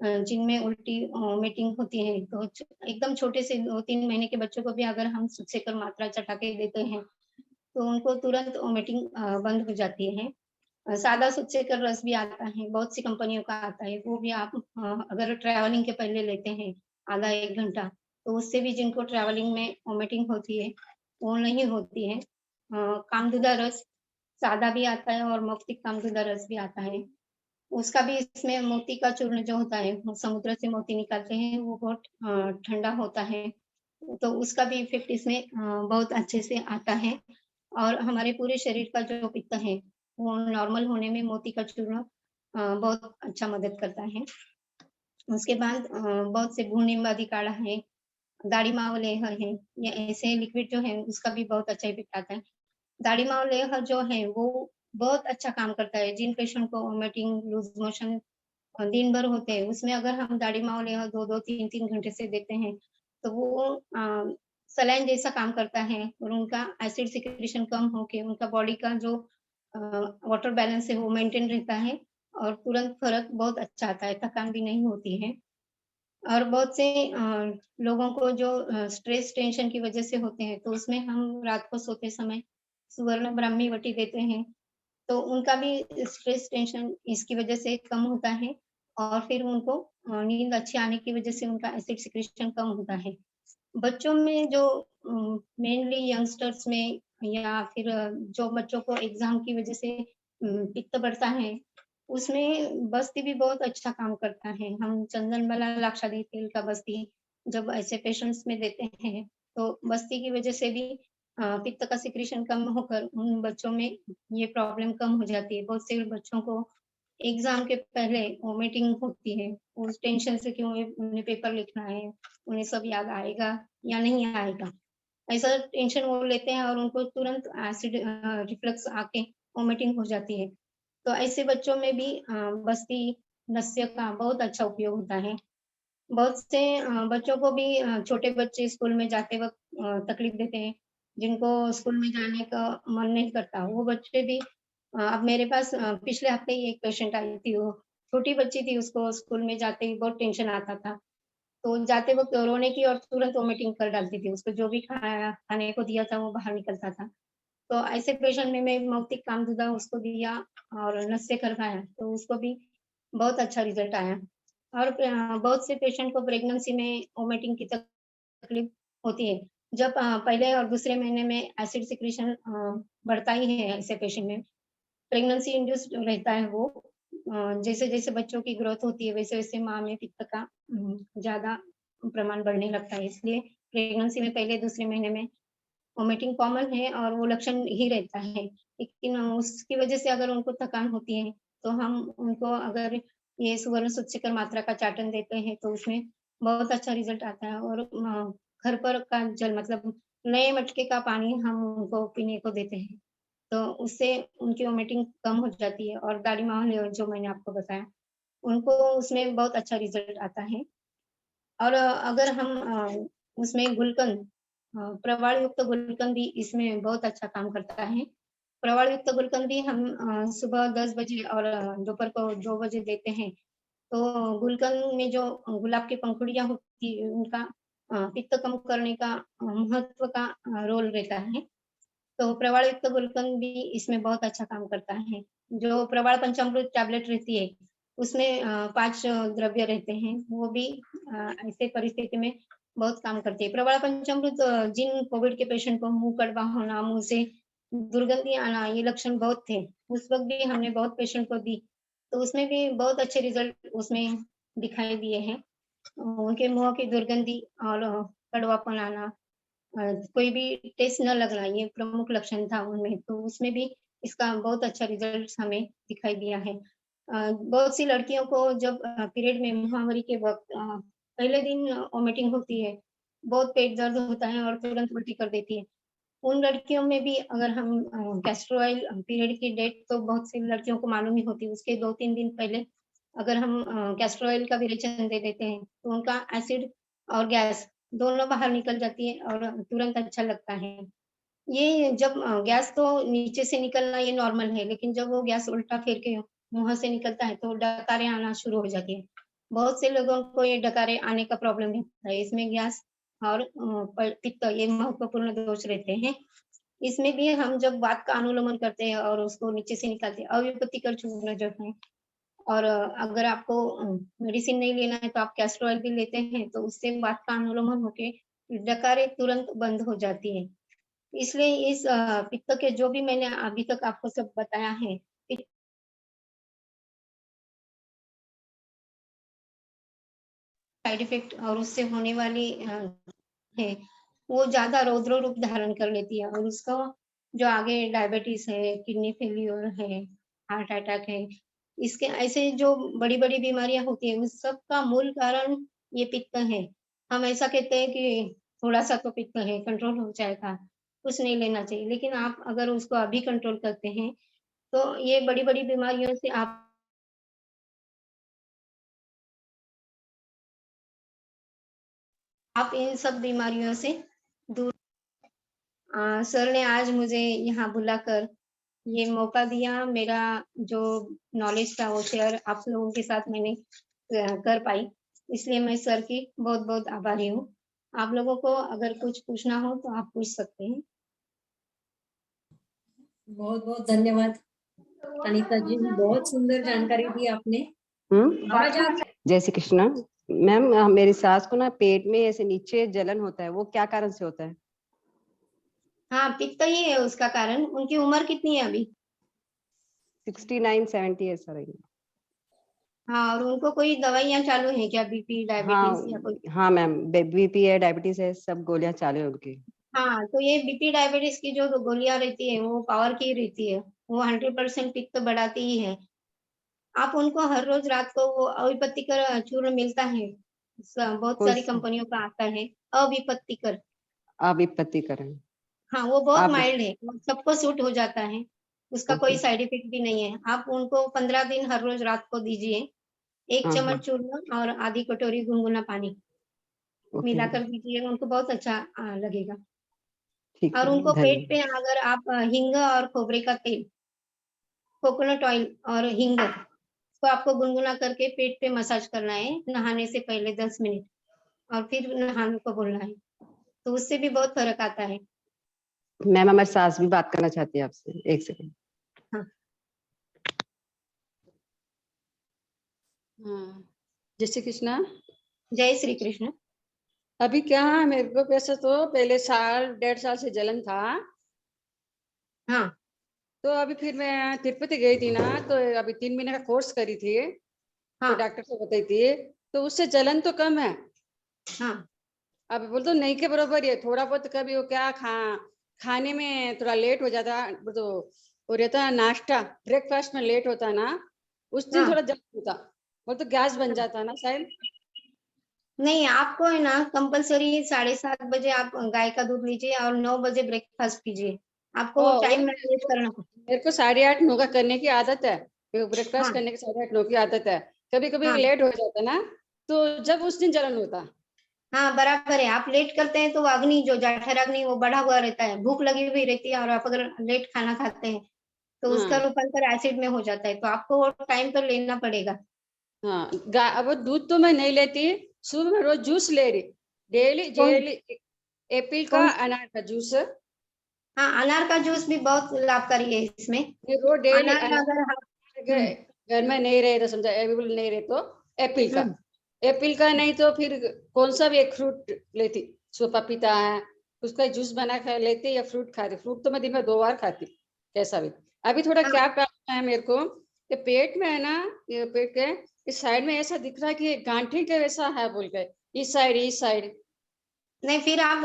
जिनमें उल्टी वॉमिटिंग होती है, तो एकदम छोटे से 2-3 महीने के बच्चों को भी अगर हम शुद्ध शिकर मात्रा चटा के देते हैं, तो उनको तुरंत वॉमिटिंग बंद हो जाती है। सादा सुच्चे रस भी आता है, बहुत सी कंपनियों का आता है, वो भी आप अगर ट्रैवलिंग के पहले लेते हैं, आधा 1 घंटा, तो उससे भी जिनको ट्रैवलिंग में वॉमिटिंग होती है, वो नहीं होती है। कामधुदा रस सादा भी आता है और मौक्तिक कामधुदा रस भी आता है। उसका भी इसमें मोती का चूर्ण जो होता है, वो समुद्र से मोती निकालते हैं, वो बहुत ठंडा होता है, तो उसका भी इफ़ेक्ट इसमें बहुत अच्छे से आता है और हमारे पूरे शरीर का जो पित्त है, वो नॉर्मल होने में मोती का चूर्ण बहुत अच्छा मदद करता है। उसके बाद बहुत से भूनिम्बादी काढ़ा है, दाढ़ी-माँव लेह है, ये ऐसे लिक्विड जो है उसका भी बहुत अच्छा इफ़ेक्ट आता है। दाढ़ी-माँव लेह जो है वो बहुत अच्छा काम करता है, जिन पेशेंट को वॉमिटिंग, लूज़ मोशन दिन भर होते हैं, उसमें अगर हम दाढ़ी-माँव लेह 2-2, 3-3 घंटे से देते हैं, तो वो सलाइन जैसा काम करता है और उनका एसिड सिक्रीशन कम होके उनका बॉडी का जो वाटर बैलेंस है वो मेंटेन रहता है और तुरंत फ़र्क बहुत अच्छा आता है, थकान भी नहीं होती है। और बहुत से लोगों को जो स्ट्रेस टेंशन की वज़ह से होते हैं, तो उसमें हम रात को सोते समय सुवर्ण ब्राह्मी वटी देते हैं, तो उनका भी स्ट्रेस टेंशन इसकी वज़ह से कम होता है और फिर उनको नींद अच्छी आने की वज़ह से उनका एसिड सिक्रीशन कम होता है। बच्चों में जो मेनली यंगस्टर्स में या फिर जो बच्चों को एग्ज़ाम की वज़ह से पित्त बढ़ता है, उसमें बस्ती भी बहुत अच्छा काम करता है। हम चंदन वाला लाक्षादी तेल का बस्ती जब ऐसे पेशेंट्स में देते हैं, तो बस्ती की वज़ह से भी पित्त का सिक्रीशन कम होकर उन बच्चों में ये प्रॉब्लम कम हो जाती है। बहुत से बच्चों को एग्ज़ाम के पहले वॉमिटिंग होती है, उस टेंशन से कि उन्हें पेपर लिखना है, उन्हें सब याद आएगा या नहीं आएगा। ऐसा टेंशन वो लेते हैं और उनको तुरंत एसिड रिफ्लक्स आके वॉमिटिंग हो जाती है। तो ऐसे बच्चों में भी बस्ती नस्य का बहुत अच्छा उपयोग होता है। बहुत से बच्चों को भी छोटे बच्चे स्कूल में जाते वक़्त तकलीफ देते हैं, जिनको स्कूल में जाने का मन नहीं करता, वो बच्चे भी अब मेरे पास पिछले हफ्ते ही एक पेशेंट आई थी, वो छोटी बच्ची थी, उसको स्कूल में जाते ही बहुत टेंशन आता था। तो जाते वक़्त रोने की और तुरंत वॉमिटिंग कर डालती थी, उसको जो भी खाया खाने को दिया था वो बाहर निकलता था। तो ऐसे पेशेंट में मैं मौक्तिक कामधुदा उसको दिया और नस्य करवाया, तो उसको भी बहुत अच्छा रिज़ल्ट आया। और बहुत से पेशेंट को प्रेगनेंसी में वॉमिटिंग की तकलीफ होती है। जब पहले और दूसरे महीने में एसिड सिक्रीशन बढ़ता ही है ऐसे पेशेंट में। प्रेगनेंसी इंड्यूस्ड रहता है वो। जैसे-जैसे बच्चों की ग्रोथ होती है, वैसे-वैसे माँ में पित्त का ज़्यादा प्रमाण बढ़ने लगता है। इसलिए प्रेगनेंसी में पहले दूसरे महीने में वॉमिटिंग कॉमन है और वो लक्षण ही रहता है। लेकिन उसकी वजह से अगर उनको थकान होती है, तो हम उनको अगर ये सुवर्ण सूचिकर मात्रा का चाटन देते हैं, तो उसमें बहुत अच्छा रिज़ल्ट आता है और घर पर का जल मतलब नए मटके का पानी हम उनको पीने को देते हैं। तो उससे उनकी वॉमिटिंग कम हो जाती है और दाढ़ी माँ जो मैंने आपको बताया, उनको उसमें बहुत अच्छा रिज़ल्ट आता है। और अगर हम उसमें गुलकंद प्रवाल युक्त गुलकंद भी इसमें बहुत अच्छा काम करता है। प्रवाल युक्त गुलकंद भी हम सुबह 10 बजे और दोपहर को 2 बजे देते हैं। तो गुलकंद में जो गुलाब की पंखुड़ियाँ होती है उनका पित्त कम करने का महत्व का रोल रहता है। तो प्रवाल युक्त गुलकंद भी इसमें बहुत अच्छा काम करता है। जो प्रवाल पंचामृत टैबलेट रहती है, उसमें 5 द्रव्य रहते हैं, वो भी ऐसे परिस्थिति में बहुत काम करती है। प्रवाल पंचामृत जिन कोविड के पेशेंट को मुँह कड़वा होना, मुँह से दुर्गंधी आना, ये लक्षण बहुत थे। उस वक़्त भी हमने बहुत पेशेंट को दी, तो उसमें भी बहुत अच्छे रिज़ल्ट उसमें दिखाई दिए हैं। उनके मुँह की दुर्गंधी और कड़वापन आना, कोई भी टेस्ट न लगना, ये प्रमुख लक्षण था उनमें, तो उसमें भी इसका बहुत अच्छा रिजल्ट हमें दिखाई दिया है। बहुत सी लड़कियों को जब पीरियड में महावारी के वक़्त पहले दिन वॉमिटिंग होती है, बहुत पेट दर्द होता है और तुरंत उल्टी कर देती है। उन लड़कियों में भी अगर हम कैस्टर ऑयल पीरियड की डेट तो बहुत सी लड़कियों को मालूम ही होती है, उसके 2-3 दिन पहले अगर हम कैस्टर ऑयल का विरेचन दे देते हैं, तो उनका एसिड और गैस दोनों बाहर निकल जाती है और तुरंत अच्छा लगता है। ये जब गैस तो नीचे से निकलना ये नॉर्मल है, लेकिन जब वो गैस उल्टा फिर के मुँह से निकलता है, तो डकारें आना शुरू हो जाती है। बहुत से लोगों को ये डकारें आने का प्रॉब्लम रहता है, इसमें गैस और पित्त ये महत्वपूर्ण दोष रहते हैं। इसमें भी हम जब वात का अनुलोमन करते हैं और उसको नीचे से निकालते हैं, अविपत्तिकर चूर्ण जो है और अगर आपको मेडिसिन नहीं लेना है तो आप कैस्टर ऑयल भी लेते हैं, तो उससे वात का अनुलोमन होके डकारें तुरंत बंद हो जाती है। इसलिए इस पित्त के जो भी मैंने अभी तक आपको सब बताया है, पित्त साइड इफेक्ट और उससे होने वाली है, वो ज़्यादा रौद्र रूप धारण कर लेती है और उसका जो आगे डायबिटीज़ है, किडनी फेल्योर है, हार्ट अटैक है, इसके ऐसे जो बड़ी-बड़ी बीमारियाँ होती हैं, उस सब का मूल कारण ये पित्त है। हम ऐसा कहते हैं कि थोड़ा-सा तो पित्त है, कंट्रोल हो जाएगा, कुछ नहीं लेना चाहिए, लेकिन आप अगर उसको अभी कंट्रोल करते हैं, तो ये बड़ी-बड़ी बीमारियों से आप इन सब बीमारियों से दूर सर ने आज मुझे यहाँ बुलाकर ये मौका दिया, मेरा जो नॉलेज था वो शेयर आप लोगों के साथ मैंने कर पाई, इसलिए मैं सर की बहुत-बहुत आभारी हूँ। आप लोगों को अगर कुछ पूछना हो तो आप पूछ सकते हैं। बहुत-बहुत धन्यवाद अनीता जी, बहुत सुंदर जानकारी दी आपने। आवाज आ रही है? जय श्री कृष्णा। मैम मेरी सास को ना पेट में ऐसे नीचे जलन होता है, वो क्या कारण से होता है? हाँ, पित्त ही है उसका कारण। उनकी उम्र कितनी है अभी? 69-70 है सर। हाँ, और उनको कोई दवाइयाँ चालू है क्या बीपी, डायबिटीज या कोई? हाँ मैम, बीपी है, डायबिटीज है, सब गोलियां चालू है उनकी। हाँ, तो ये बीपी डायबिटीज की जो गोलियाँ रहती है वो पावर की रहती है, वो 100% पित्त बढ़ाती ही है। आप उनको हर रोज रात को वो अविपत्तिकर चूर्ण मिलता है, बहुत सारी कंपनियों का आता है अविपत्तिकर। अविपत्तिकर है। हाँ, वो बहुत आप माइल्ड है, वो सबको सूट हो जाता है, उसका कोई साइड इफेक्ट भी नहीं है। आप उनको 15 दिन हर रोज रात को दीजिए, 1 चम्मच चूर्ण और आधी कटोरी गुनगुना पानी मिलाकर दीजिए, उनको बहुत अच्छा लगेगा। और उनको पेट पे अगर आप हींग और खोबरे का तेल, कोकोनट ऑयल और हींग तो आपको गुनगुना करके पेट पे मसाज करना है नहाने से पहले 10 मिनट और फिर नहाने को बोलना है, तो उससे भी बहुत फर्क आता है। मैम हमारी सास भी बात करना चाहती है आपसे, 1 सेकंड। हाँ। जय श्री कृष्णा। जय श्री कृष्ण। अभी क्या है, मेरे को वैसे तो पहले 1.5 साल से जलन था। हाँ। तो अभी फिर मैं तिरुपति गई थी ना, तो अभी 3 महीने का कोर्स करी थी। हाँ। तो डॉक्टर से बताई थी, तो उससे जलन तो कम है। हाँ। अभी बोल तो नहीं के बराबर है, थोड़ा बहुत कभी वो क्या खाने में थोड़ा लेट हो जाता, तो वो रहता है नाश्ता, ब्रेकफास्ट में लेट होता ना, उस दिन थोड़ा जलन होता, वो तो गैस बन जाता ना शायद। नहीं, आपको है ना कंपलसरी 7:30 बजे आप गाय का दूध लीजिए और 9 बजे ब्रेकफास्ट कीजिए। आपको टाइम मैनेज करना है। मेरे को 8:30-9 का करने की आदत है, ब्रेकफास्ट करने की 8:30-9 की आदत है। कभी कभी लेट हो जाता ना, तो जब उस दिन जलन होता। हाँ बराबर है। आप लेट करते हैं तो वो अग्नि जो जठराग्नि वो बढ़ा हुआ रहता है, भूख लगी हुई रहती है, और आप अगर लेट खाना खाते हैं तो उसका हाँ रूपांतर एसिड में हो जाता है, तो आपको वो टाइम तो लेना पड़ेगा। हाँ। अब दूध तो मैं नहीं लेती, सुबह में रोज जूस ले रही, डेली कौन डेली। एप्पल का, कौन अनार का जूस। हाँ, अनार का जूस भी बहुत लाभकारी है इसमें। मैं रोज डेली अनार अगर आप हम्म घर में नहीं रहे तो, समझा अवेलेबल नहीं रहे तो एप्पल का, हम्म एप्पल का नहीं तो फिर कौन सा भी एक फ्रूट लेती, सो पपीता है, उसका जूस बना कर लेती या फ्रूट खाती। फ्रूट तो मैं दिन में 2 बार खाती, कैसा भी। अभी थोड़ा हाँ क्या प्रॉब्लम है मेरे को, ये पेट में है ना, ये पेट के इस साइड में ऐसा दिख रहा है कि गांठी के वैसा है बोल के, इस साइड। नहीं, फिर आप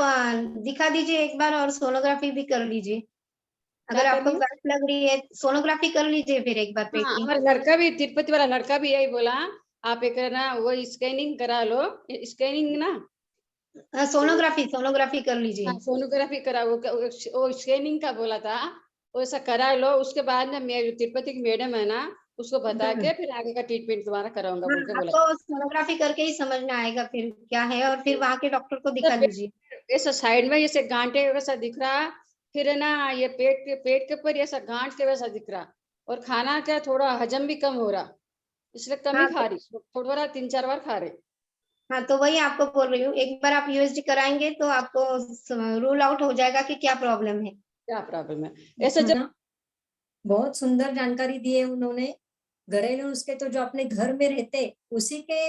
दिखा दीजिए एक बार, और सोनोग्राफी भी कर लीजिए। क्या अगर आपको करनी है? गांठ लग रही है, सोनोग्राफी कर लीजिए फिर एक बार पेट हाँ, की। हमारा लड़का भी, तिरुपति वाला लड़का भी यही बोला, आप एक है ना वो स्कैनिंग करा लो, स्कैनिंग ना। सोनोग्राफी सोनोग्राफी कर हाँ, लीजिए। सोनोग्राफी करा, वो स्कैनिंग का बोला था, वो ऐसा करा लो, उसके बाद ना मैं तिरुपति की मैडम है ना, उसको बता हम्म के फिर आगे का ट्रीटमेंट तुम्हारा कराऊंगा हाँ, बोल के बोला। आपको सोनोग्राफी करके ही समझ में आएगा फिर क्या है, और फिर वहां के डॉक्टर को तो दिखा दीजिए। ऐसा साइड में जैसे गांठे वैसा दिख रहा, फिर है ना ये पेट के ऊपर ऐसा गांठ के वैसा दिख रहा, और खाना क्या थोड़ा हजम भी कम हो रहा, इसलिए कम ही हाँ खा तो रही, थोड़ा 3-4 बार खा रही। हाँ तो वही आपको बोल रही हूँ, एक बार आप यूएसजी कराएंगे तो आपको रूल आउट हो जाएगा कि क्या प्रॉब्लम है। क्या प्रॉब्लम है ऐसा है जब। ना, बहुत सुंदर जानकारी दी है उन्होंने। घरेलू नुस्खे तो जो अपने घर में रहते उसी के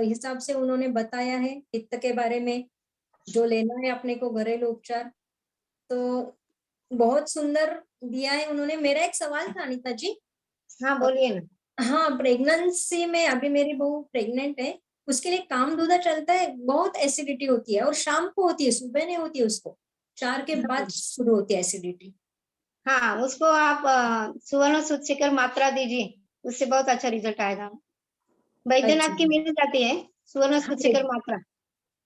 हिसाब से उन्होंने बताया है, पित्त के बारे में जो लेना है अपने को घरेलू उपचार। तो बहुत सुंदर दिया है उन्होंने। मेरा एक सवाल था अनीता जी। हाँ बोलिए ना। हाँ, प्रेगनेंसी में अभी मेरी बहू प्रेग्नेंट है, उसके लिए काम दूधा चलता है, बहुत एसिडिटी होती है, और शाम को होती है, सुबह नहीं होती है उसको, 4 के बाद शुरू होती है एसिडिटी। हाँ, उसको आप सुवर्ण सूचीकर मात्रा दीजिए, उससे बहुत अच्छा रिजल्ट आएगा। अच्छा बैद्यनाथ की मिल जाती है सुवर्ण हाँ, सूचीकर मात्रा।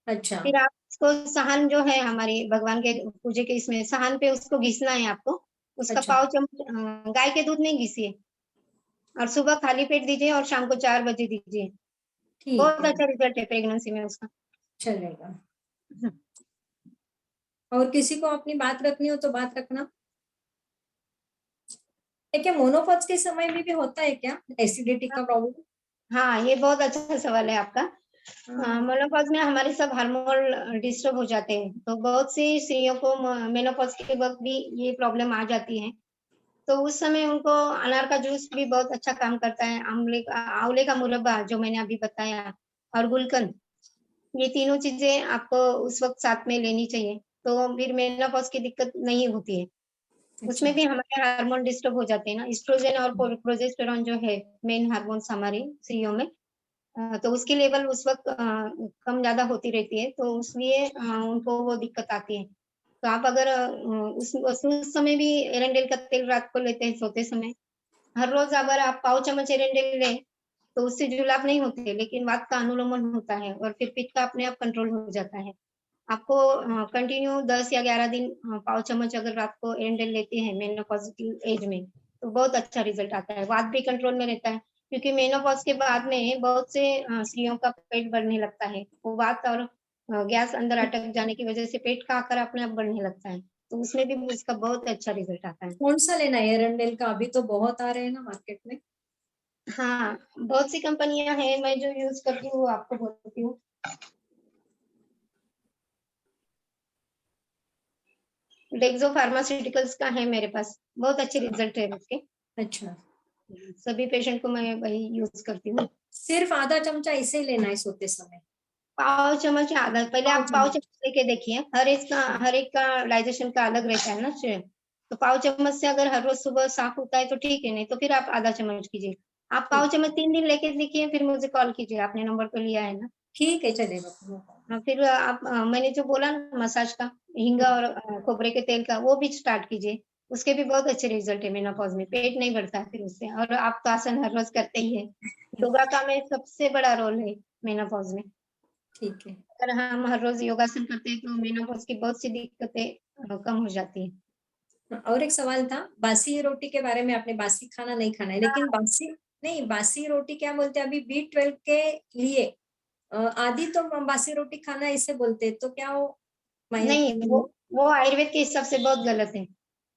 अच्छा फिर आप उसको सहन जो है हमारी भगवान के पूजे के इसमें सहन पे उसको घिसना है आपको। उसका अच्छा, पाव चम्मच गाय के दूध नहीं घिसिए, और सुबह खाली पेट दीजिए और शाम को 4 बजे दीजिए। ठीक बहुत है, अच्छा रिजल्ट है प्रेगनेंसी में उसका। चलेगा। और किसी को अपनी बात रखनी हो तो बात रखना। क्या मोनोपॉज के समय में भी होता है क्या एसिडिटी का प्रॉब्लम? हाँ, ये बहुत अच्छा सवाल है आपका। हाँ, मेनोपॉज में हमारे सब हार्मोन डिस्टर्ब हो जाते हैं, तो बहुत सी स्त्रियों को मेनोपॉज के वक्त भी ये प्रॉब्लम आ जाती है। तो उस समय उनको अनार का जूस भी बहुत अच्छा काम करता है, आंवले का मुरब्बा जो मैंने अभी बताया, और गुलकंद, ये तीनों चीजें आपको उस वक्त साथ में लेनी चाहिए, तो फिर मेनोपॉज की दिक्कत नहीं होती है। अच्छा, उसमें भी हमारे हार्मोन डिस्टर्ब हो जाते हैं ना, एस्ट्रोजन और प्रोजेस्टेरॉन जो है मेन हार्मोन्स हमारे स्त्रियों में, तो उसकी लेवल उस वक्त कम ज्यादा होती रहती है, तो इसलिए उनको वो दिक्कत आती है। तो आप अगर उस समय भी एरंडेल का तेल रात को लेते हैं सोते समय, हर रोज अगर आप पाव चम्मच एरंडेल लें तो उससे जुलाब नहीं होती है, लेकिन वात का अनुलोमन होता है और फिर पित्त का अपने आप कंट्रोल हो जाता है। आपको कंटिन्यू 10 या 11 दिन पाव चम्मच अगर रात को एरंडेल लेते हैं मेनोपॉजिटिव एज में, तो बहुत अच्छा रिजल्ट आता है, वात भी कंट्रोल में रहता है। क्योंकि मेनोपॉज के बाद में बहुत से स्त्रियों का पेट बढ़ने लगता है, वो वात और गैस अंदर अटक जाने की वजह से पेट का आकार अपने आप बढ़ने लगता है, तो उसमें भी उसका बहुत अच्छा रिजल्ट आता है। कौन सा लेना है एरंडेल का? अभी तो बहुत आ रहे हैं ना मार्केट में। हाँ, बहुत सी कंपनियां हैं, मैं जो यूज करती हूँ वो आपको बोलती हूँ। डेक्सो फार्मास्यूटिकल्स का है मेरे पास, बहुत अच्छे रिजल्ट है उसके। अच्छा, सभी पेशेंट को मैं वही यूज करती हूँ। सिर्फ आधा चमचा इसे लेना है सोते समय? पाव चम्मच या आधा, पहले पाव आप पाव चम्मच। चम्मच लेके देखिए, हर एक का डाइजेशन का अलग रहता है ना शरीर। तो पाव चम्मच से अगर हर रोज सुबह साफ होता है तो ठीक है, नहीं तो फिर आप आधा चम्मच कीजिए। आप पाव ठीक, चम्मच 3 दिन लेके देखिए, फिर मुझे कॉल कीजिए, आपने नंबर तो लिया है ना। ठीक है, चलेगा, no problem। फिर आप मैंने जो बोला ना मसाज का, हींग और खोपरे के तेल का, वो भी स्टार्ट कीजिए। उसके भी बहुत अच्छे रिजल्ट है मेनोपॉज में, पेट नहीं बढ़ता है फिर उससे, और आप तो आसन हर रोज करते ही है। योगा का में सबसे बड़ा रोल है मेनोपॉज में। ठीक है। अगर हम हर रोज योगासन करते हैं तो मेनोपॉज की बहुत सी दिक्कतें कम हो जाती है। और एक सवाल था बासी रोटी के बारे में, आपने बासी खाना नहीं खाना है, लेकिन बासी नहीं, बासी रोटी क्या बोलते हैं अभी B12 के लिए आधी तो बासी रोटी खाना इसे बोलते हैं, तो क्या वो नहीं, वो आयुर्वेद के हिसाब से बहुत गलत है।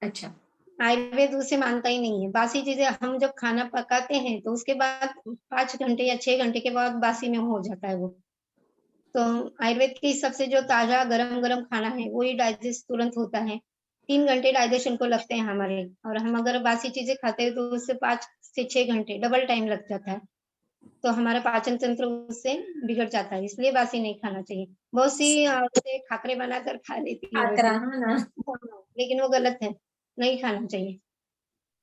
अच्छा, आयुर्वेद उसे मानता ही नहीं है। बासी चीजें हम जब खाना पकाते हैं तो उसके बाद 5 घंटे या 6 घंटे के बाद बासी में हो जाता है वो। तो आयुर्वेद के हिसाब से जो ताजा गरम-गरम खाना है वही डाइजेस्ट तुरंत होता है। 3 घंटे डाइजेशन को लगते हैं हमारे, और हम अगर बासी चीजें खाते हैं तो उससे 5 से 6 घंटे डबल टाइम लग जाता है। तो हमारा पाचन तंत्र उससे बिगड़ जाता है, इसलिए बासी नहीं खाना चाहिए। बहुत सी औरतें खाकरे बनाकर खा लेती है खाकरा, वैसे। हाँ ना। हाँ, लेकिन वो गलत है, नहीं खाना चाहिए।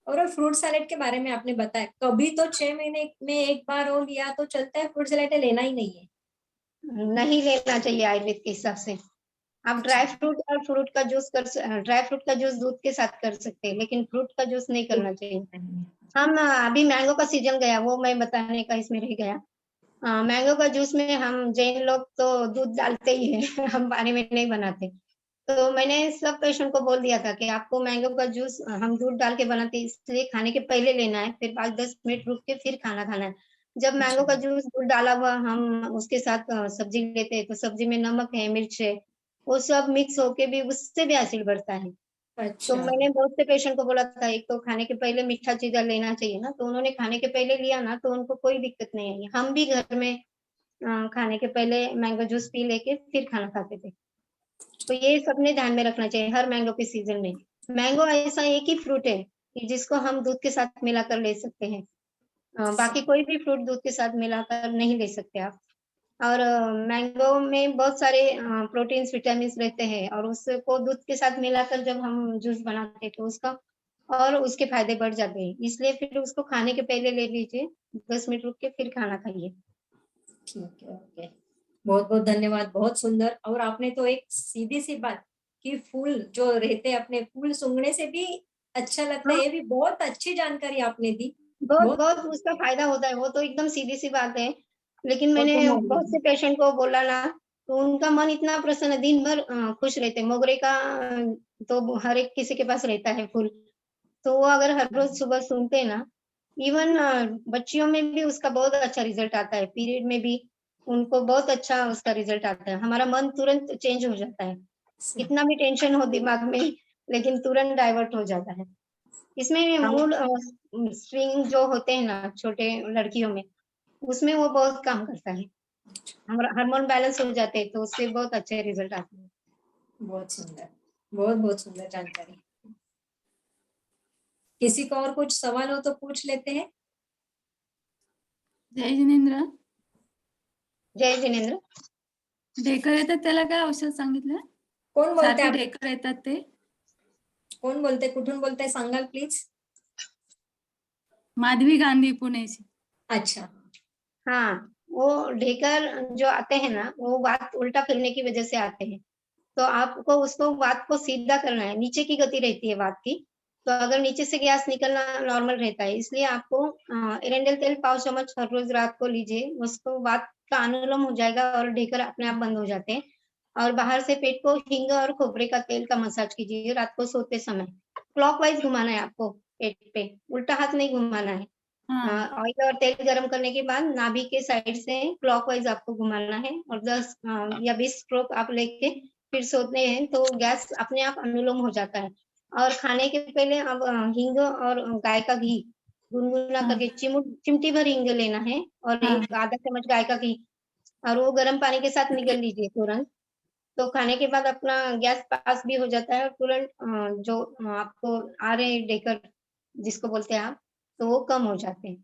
और फ्रूट सैलेड के बारे में आपने बताया, कभी तो 6 महीने में एक बार हो लिया तो चलता है, फ्रूट सैलेड लेना ही नहीं है। नहीं लेना चाहिए आयुर्वेद के हिसाब से। आप ड्राई फ्रूट और फ्रूट का जूस ड्राई फ्रूट का जूस दूध के साथ कर सकते हैं, लेकिन फ्रूट का जूस नहीं करना चाहिए। हम अभी मैंगो का सीजन गया, वो मैं बताने का इसमें रह गया। मैंगो का जूस में हम जैन लोग तो दूध डालते ही हैं हम पानी में नहीं बनाते। तो मैंने सब पेशेंट को बोल दिया था कि आपको मैंगो का जूस हम दूध डाल के बनाते हैं, इसलिए खाने के पहले लेना है, फिर 5-10 मिनट रुक के फिर खाना खाना है। जब मैंगो का जूस दूध डाला हुआ हम उसके साथ सब्जी लेते हैं, तो सब्जी में नमक है, मिर्च है, वो सब मिक्स होके भी उससे भी एसिड बढ़ता है। तो अच्छा, मैंने बहुत से पेशेंट को बोला था एक तो खाने के पहले मीठा चीज़ें लेना चाहिए ना, तो उन्होंने खाने के पहले लिया ना तो उनको कोई दिक्कत नहीं आई। हम भी घर में खाने के पहले मैंगो जूस पी लेके फिर खाना खाते थे। तो ये सबने ध्यान में रखना चाहिए हर मैंगो के सीज़न में। मैंगो ऐसा एक ही फ्रूट है कि जिसको हम दूध के साथ मिलाकर ले सकते हैं। बाकी कोई भी फ्रूट दूध के साथ मिलाकर नहीं ले सकते आप। और मैंगो में बहुत सारे प्रोटीन्स, विटामिन्स रहते हैं, और उसको दूध के साथ मिलाकर जब हम जूस बनाते हैं तो उसका और उसके फ़ायदे बढ़ जाते हैं। इसलिए फिर उसको खाने के पहले ले लीजिए, 10 मिनट रुक के फिर खाना खाइए। ठीक है, ओके। बहुत-बहुत धन्यवाद, बहुत सुंदर। और आपने तो एक सीधी-सी बात कि फूल जो रहते हैं, अपने फूल सूंघने से भी अच्छा लगता है, हाँ, ये भी बहुत अच्छी जानकारी आपने दी। बहुत बहुत बहुत उसका फ़ायदा होता है, वो तो एकदम सीधी-सी बात है। लेकिन वो मैंने तो मालूम बहुत है। से पेशेंट को बोला ना, तो उनका मन इतना प्रसन्न, दिन भर खुश रहते हैं। मोगरे का तो हर एक किसी के पास रहता है फूल। तो वो अगर हर रोज़ सुबह सूंघते हैं ना, इवन बच्चियों में भी उसका बहुत अच्छा रिज़ल्ट आता है, पीरियड में भी उनको बहुत अच्छा उसका रिज़ल्ट आता है। हमारा मन तुरंत चेंज हो जाता है। स कितना भी टेंशन हो दिमाग में, लेकिन तुरंत डाइवर्ट हो जाता है। इसमें हाँ, स्ट्रिंग जो होते हैं ना छोटे लड़कियों में, उसमें वो बहुत काम करता है। हमारा हार्मोन बैलेंस हो जाते हैं, तो उससे बहुत अच्छे रिज़ल्ट आते हैं। बहुत सुंदर। बहुत-बहुत सुंदर जानकारी। किसी को और कुछ सवाल हो तो पूछ लेते हैं? जय जिनेंद्र. जय जिनेंद्र. ढेकर येतात त्याला काय औषध सांगितलं? कोण बोलतंय सारखे आप? ढेकर येतात ते. कोण बोलतंय? कुठून बोलताय सांगाल प्लीज? माधवी गांधी पुणेची. अच्छा, हाँ, वो ढेकर जो आते हैं ना, वो वात उल्टा फिरने की वजह से आते हैं। तो आपको उसको वात को सीधा करना है, नीचे की गति रहती है वात की। तो अगर नीचे से गैस निकलना नॉर्मल रहता है, इसलिए आपको एरेंडल तेल पाव चम्मच हर रोज़ रात को लीजिए, उसको वात का अनुलोम हो जाएगा और ढेकर अपने आप बंद हो जाते हैं। और बाहर से पेट को हींग और खोपरे का तेल का मसाज कीजिए रात को सोते समय। क्लॉकवाइज़ घुमाना है आपको पेट पे, उल्टा हाथ नहीं घुमाना है। हाँ. ऑयल और तेल गरम करने के बाद नाभि के साइड से क्लॉकवाइज आपको घुमाना है, और 10 या 20 स्ट्रोक आप लेके फिर सोते हैं तो गैस अपने आप अनुलोम हो जाता है। और खाने के पहले अब हींग और गाय का घी गुनगुना हाँ. करके चिमटी भर हींग लेना है, और हाँ. एक आधा चम्मच गाय का घी, और वो गर्म पानी के साथ निगल लीजिए तुरंत। तो खाने के बाद अपना गैस पास भी हो जाता है, और तुरंत जो आपको आ रहे हैं ढेकर जिसको बोलते हैं आप, तो वो कम हो जाते हैं।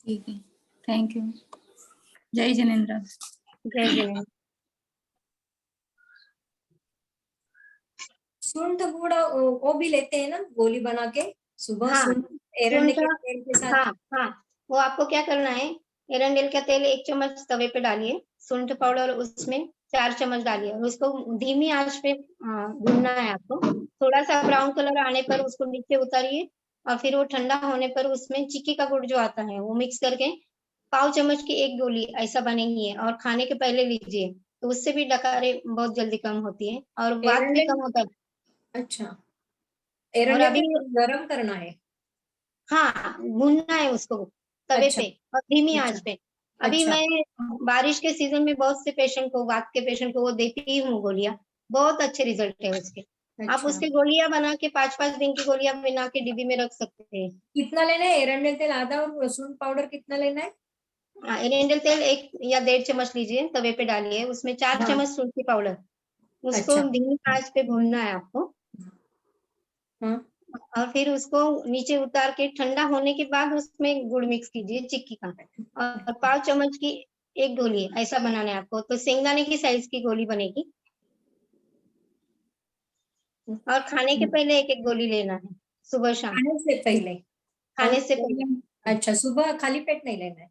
ठीक है. Thank you. जय जिनेंद्र. जय जिनेंद्र. सूंठ गुड़ वो भी लेते हैं ना गोली बना के? सुबह हाँ, सूंठ एरंडी सूंठ. के तेल के साथ? हाँ, हाँ, वो आपको क्या करना है, एरंडेल का तेल 1 चम्मच तवे पे डालिए, सूंठ पाउडर उसमें 4 चम्मच डालिए, और उसको धीमी आँच पे भूनना है आपको। थोड़ा-सा ब्राउन कलर आने पर उसको नीचे उतारिए, और फिर वो ठंडा होने पर उसमें चिक्की का गुड़ जो आता है, वो मिक्स करके पाव चम्मच की 1 गोली ऐसा बनेगी है, और खाने के पहले लीजिए, तो उससे भी डकारें बहुत जल्दी कम होती है, और वात भी एरंडेल, कम होता है। अच्छा, और एरंडेल अभी को गरम करना है? हाँ, भूनना है उसको तवे अच्छा, पे और धीमी आँच अच्छा, पे। अभी अच्छा। मैं बारिश के सीजन में बहुत से पेशेंट को, वात के पेशेंट को वो देती हूँ गोलियां, बहुत अच्छे रिजल्ट है उसके। आप अच्छा, उसकी गोलियां बना के 5-5 दिन की गोलियां बना के डिब्बी में रख सकते हैं। कितना लेना है? एरंडेल तेल आधा और लहसुन पाउडर कितना लेना है? एरेंडल तेल 1 या 1.5 चम्मच लीजिए, तवे पे डालिए, उसमें 4 हाँ। चम्मच तुलसी पाउडर, उसको अच्छा। धीमी आंच पे भूनना है आपको। हाँ। और फिर उसको नीचे उतार के ठंडा होने के बाद उसमें गुड़ मिक्स कीजिए चिक्की का, और 5 चम्मच की एक गोली ऐसा बनाना है आपको, तो शेंगदाने की साइज की गोली बनेगी। और खाने के पहले 1-1 गोली लेना है, सुबह शाम, खाने से पहले? खाने और से पहले। अच्छा, सुबह खाली पेट नहीं लेना है,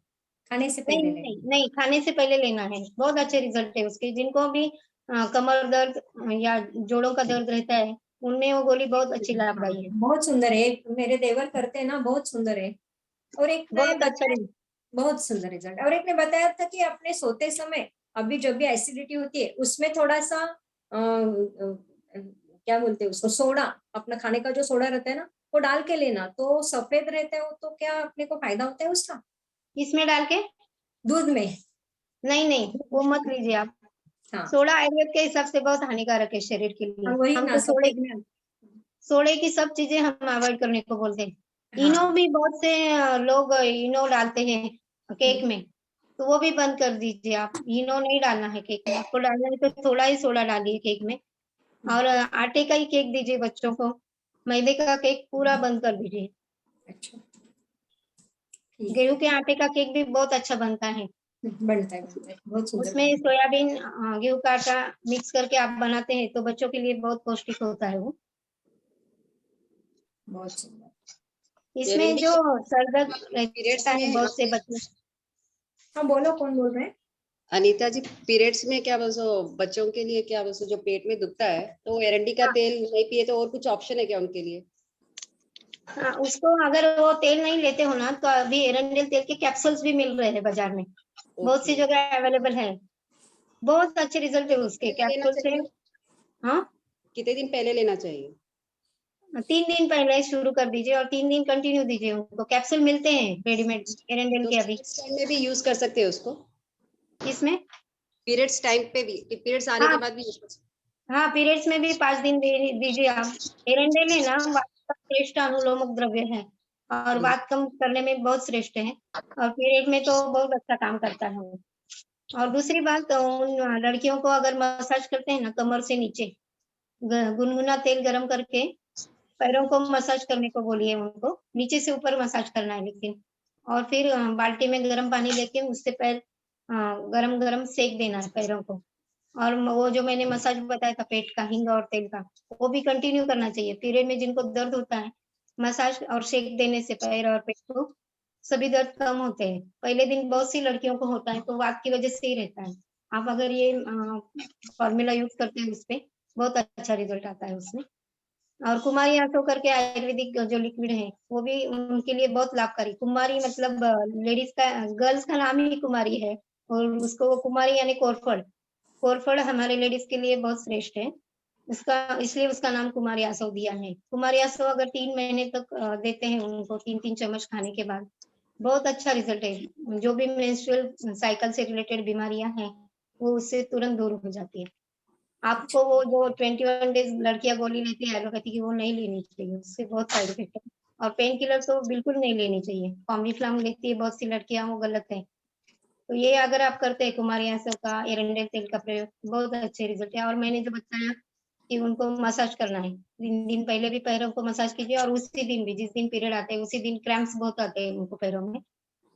खाने से नहीं, पहले लेना नहीं, नहीं, खाने से पहले लेना है। बहुत अच्छे रिजल्ट है उसके, जिनको भी कमर दर्द या जोड़ों का दर्द रहता है, उनमें वो गोली बहुत अच्छी है। हाँ, लाभदायी है। बहुत सुंदर है, मेरे देवर करते हैं ना, बहुत सुंदर है। और एक ने बहुत अच्छा बताया, बहुत सुंदर रिजल्ट। और एक ने बताया था कि अपने सोते समय अभी जब भी एसिडिटी होती है उसमें थोड़ा सा क्या बोलते हैं उसको, सोडा, अपना खाने का जो सोडा रहता है ना, वो डाल के लेना, तो सफेद रहता है वो, तो क्या अपने को फायदा होता है उसका इसमें डाल के, दूध में? नहीं, नहीं, वो मत लीजिए आप। हाँ। सोडा आयुर्वेद के हिसाब से बहुत हानिकारक है शरीर के लिए। हाँ, वही हम ना, तो सफेद में। सोडे की सब चीजें हम अवॉइड करने को बोलते हैं। हाँ। इनो भी बहुत से लोग इनो डालते हैं केक में, तो वो भी बंद कर दीजिए आप। इनो नहीं डालना है केक में, आपको डालना है तो थोड़ा ही सोडा डालिए केक में। और आटे का ही केक दीजिए बच्चों को, मैदे का केक पूरा बंद कर दीजिए। अच्छा, ठीक गेहूं है। के आटे का केक भी बहुत अच्छा बनता है। बनता है, बहुत सुंदर उसमें बनता सोयाबीन गेहूं का आटा मिक्स करके आप बनाते हैं, तो बच्चों के लिए बहुत पौष्टिक होता है वो। है, बहुत सुंदर। इसमें जो सर दर्द पीरियड्स रहता है में बहुत से बच्चे, हाँ, बोलो, कौन बोल रहे हैं? अनीता जी, पीरियड्स में क्या बसो बच्चों के लिए, क्या बसो जो पेट में दुखता है तो एरंडी का हाँ, तेल नहीं पिए तो और कुछ ऑप्शन है क्या उनके लिए? हाँ, उसको अगर वो तेल नहीं लेते हो ना, तो अभी एरंडेल तेल के कैप्सूल्स भी मिल रहे हैं बाजार में, बहुत सी ओके। जगह अवेलेबल है। बहुत अच्छे रिजल्ट है उसके कितने लेना कैप्सूल से। चाहिए? हाँ, कितने दिन पहले लेना चाहिए? 3 दिन पहले शुरू कर दीजिए और 3 दिन कंटिन्यू दीजिए। उनको कैप्सूल मिलते हैं रेडीमेड एरंडेल तो के अभी। पीरियड्स टाइम में भी यूज कर सकते हैं उसको? इसमें, पीरियड्स टाइम पे भी, पीरियड्स आने के हाँ, बाद भी यूज कर सकते हाँ, पीरियड्स में भी 5 दिन दीजिए आप। एरंडेल है ना, वात का श्रेष्ठ अनुलोमक द्रव्य है, और हैं? वात कम करने में बहुत श्रेष्ठ है, और पीरियड में तो बहुत अच्छा काम करता है वो। और दूसरी बात, उन लड़कियों को अगर मसाज करते हैं ना कमर से नीचे, गुनगुना तेल गरम करके पैरों को मसाज करने को बोलिए उनको, नीचे से ऊपर मसाज करना है लेकिन। और फिर बाल्टी में गर्म पानी लेके उससे पैर गरम गरम सेक देना है पैरों को। और वो जो मैंने मसाज बताया था पेट का, हिंग और तेल का, वो भी कंटिन्यू करना चाहिए। पीरियड में जिनको दर्द होता है, मसाज और शेक देने से पैर और पेट को सभी दर्द कम होते हैं। पहले दिन बहुत सी लड़कियों को होता है, तो वात की वजह से ही रहता है। आप अगर ये फॉर्मूला यूज करते हैं उस पे, बहुत अच्छा रिजल्ट आता है उसमें। और कुमारी आंसू करके आयुर्वेदिक जो लिक्विड है, वो भी उनके लिए बहुत लाभकारी। कुमारी मतलब लेडीज का, गर्ल्स का नाम ही कुमारी है, और उसको वो कुमारी यानी कोरफड, कोरफड हमारे लेडीज के लिए बहुत श्रेष्ठ है। उसका इसलिए उसका नाम कुमारी आंसू दिया है। कुमारी आंसू अगर 3 महीने तक देते हैं उनको, 3-3 चम्मच खाने के बाद, बहुत अच्छा रिजल्ट है। जो भी मेंस्ट्रुअल साइकिल से रिलेटेड बीमारियां हैं, वो उससे तुरंत दूर हो जाती है। आपको वो जो 21 डेज लड़कियां गोली लेती है एलोपैथी की, वो नहीं लेनी चाहिए, उससे बहुत साइड इफेक्ट है। और पेन किलर तो बिल्कुल नहीं लेनी चाहिए। कॉम्बिफ्लाम लेती है बहुत सी लड़कियां, वो गलत है। तो ये अगर आप करते हैं कुमारी आंसू का, एरंडेल तेल का प्रयोग, बहुत अच्छे रिजल्ट है। और मैंने जो बताया कि उनको मसाज करना है, 3 दिन पहले भी पैरों को मसाज कीजिए, और उसी दिन भी जिस दिन पीरियड आते हैं उसी दिन क्रैम्प्स बहुत आते हैं उनको पैरों में,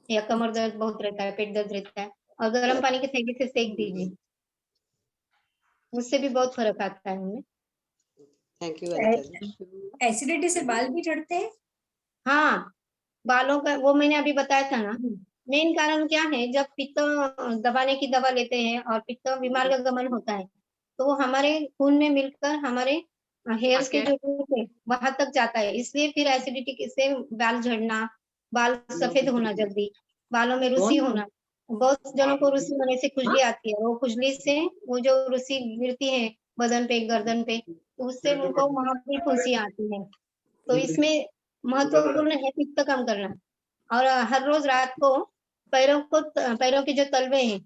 या कमर दर्द बहुत रहता है, पेट दर्द रहता है, और गर्म पानी के थैले से सेक दीजिए, उससे भी बहुत फर्क आता है उनमें। Thank you Anita ji. Acidity से बाल भी झड़ते हैं? हाँ, बालों का वो मैंने अभी बताया था ना। मेन कारण क्या है, जब पित्त दबाने की दवा लेते हैं और पित्त बीमार का गमन होता है, तो वो हमारे खून में मिलकर हमारे हेयर्स के जो रूट है वहां तक जाता है। इसलिए फिर एसिडिटी से बाल झड़ना, बाल सफेद होना जल्दी, बालों में रुसी होना। बहुत जनों को रुसी होने से खुजली आती है, वो खुजली से वो जो रुसी गिरती है बदन पे, गर्दन पे, तो उससे उनको वहां भी फुंसियां आती है। तो इसमें महत्वपूर्ण है पित्त कम करना। और हर रोज रात को पैरों के जो तलवे हैं,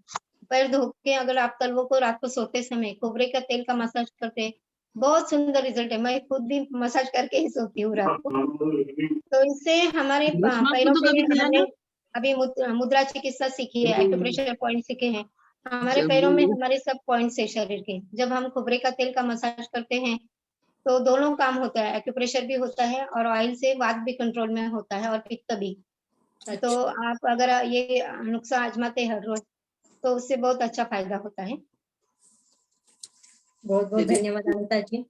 पैर धो के अगर आप तलवों को रात को सोते समय खोबरे का तेल का मसाज करते हैं, बहुत सुंदर रिजल्ट है। मैं खुद भी मसाज करके ही सोती हूँ रात को। तो इससे हमारे पैरों पे हमने अभी मुद्रा चिकित्सा सीखी है, एक्यूप्रेशर पॉइंट सीखे हैं। हमारे पैरों में हमारे सब पॉइंट्स है शरीर के। जब हम खोबरे का तेल का मसाज करते हैं तो दोनों काम होता है, एक्यूप्रेशर भी होता है और ऑयल से वात भी कंट्रोल में होता है और पित्त भी। तो आप अगर ये नुस्खा आजमाते हैं हर रोज तो उससे बहुत अच्छा फायदा होता है। बहुत बहुत धन्यवाद अनिता जी,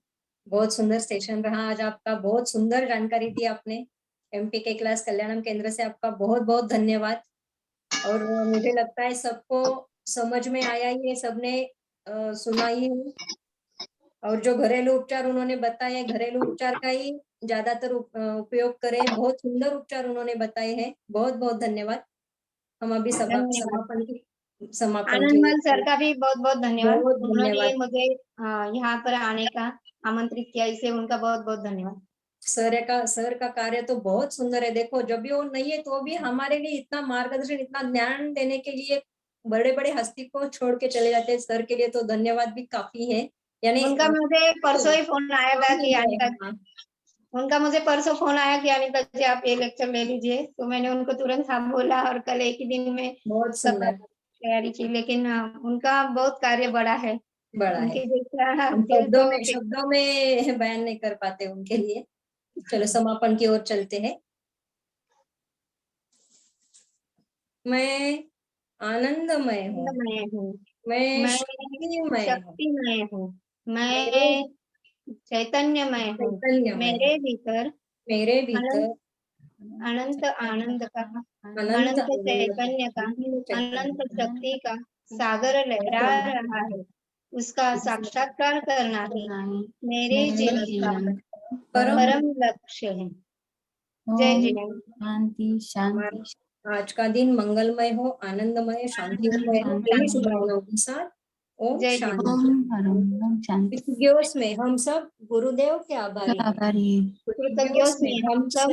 बहुत सुंदर सेशन रहा आज आपका। बहुत सुंदर जानकारी दी आपने। एमपीके क्लास कल्याणम केंद्र से आपका बहुत बहुत धन्यवाद। और मुझे लगता है सबको समझ में आया ही है, सबने सुना ही है। और जो घरेलू उपचार उन्होंने बताए, घरेलू उपचार का ही ज्यादातर उपयोग करें। बहुत सुंदर उपचार उन्होंने बताए हैं। बहुत बहुत धन्यवाद। हम अभी समापन की आनंदमल सर का भी बहुत बहुत धन्यवाद। बहुत उन्होंने धन्यवाद। मुझे यहाँ पर आने का आमंत्रित किया, इसे उनका बहुत बहुत धन्यवाद। सर का कार्य तो बहुत सुंदर है। देखो जब भी वो नहीं है तो भी हमारे लिए इतना मार्गदर्शन, इतना ज्ञान देने के लिए बड़े बड़े हस्ती को छोड़ के चले जाते हैं। सर के लिए तो धन्यवाद भी काफी है। यानी उनका मुझे परसों ही फोन आया था कि उनका मुझे परसों फोन आया कि अनिता जी आप ये लेक्चर ले लीजिए। तो मैंने उनको तुरंत हाँ बोला और कल एक ही दिन में बहुत सब सुंदर तैयारी की। लेकिन उनका बहुत कार्य बड़ा है, बड़ा है, उनके जैसा हम दिल तो शब्दों में बयान नहीं कर पाते उनके लिए। चलो समापन की ओर चलते हैं। मैं आनंदमय हूँ, मैं मैं शक्तिमय हूँ, शक्तिमय हूँ, मेरे मैं चैतन्यमय हूँ। चैतन्यमय मेरे हूँ, भीतर मेरे भीतर अनंत आनंद का, अनंत अनंत चैतन्य का, अनंत शक्ति का सागर लहरा रहा है। उसका साक्षात्कार करना ही मेरे जीवन का परम लक्ष्य है। जय जीवन। शांति शांति। आज का दिन मंगलमय हो, आनंदमय, शांतिमय हो, यही शुभकामनाओं के साथ ओम जय शांति। ओम शांति। कृतज्ञों में हम सब गुरुदेव के आभारी हैं। आभारी। कृतज्ञों में हम सब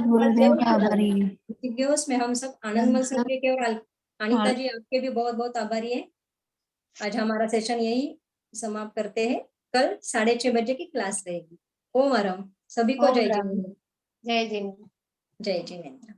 गुरुदेव का आभारी। कृतज्ञों में हम सब आनंदमल सर के और अनिता जी आपके भी बहुत बहुत आभारी है। आज हमारा सेशन यही समाप्त करते हैं। कल 6:30 बजे की क्लास रहेगी। ओम आराम। सभी को जय जिनेंद्र। जय जिनेंद्र। जय जिनेंद्र।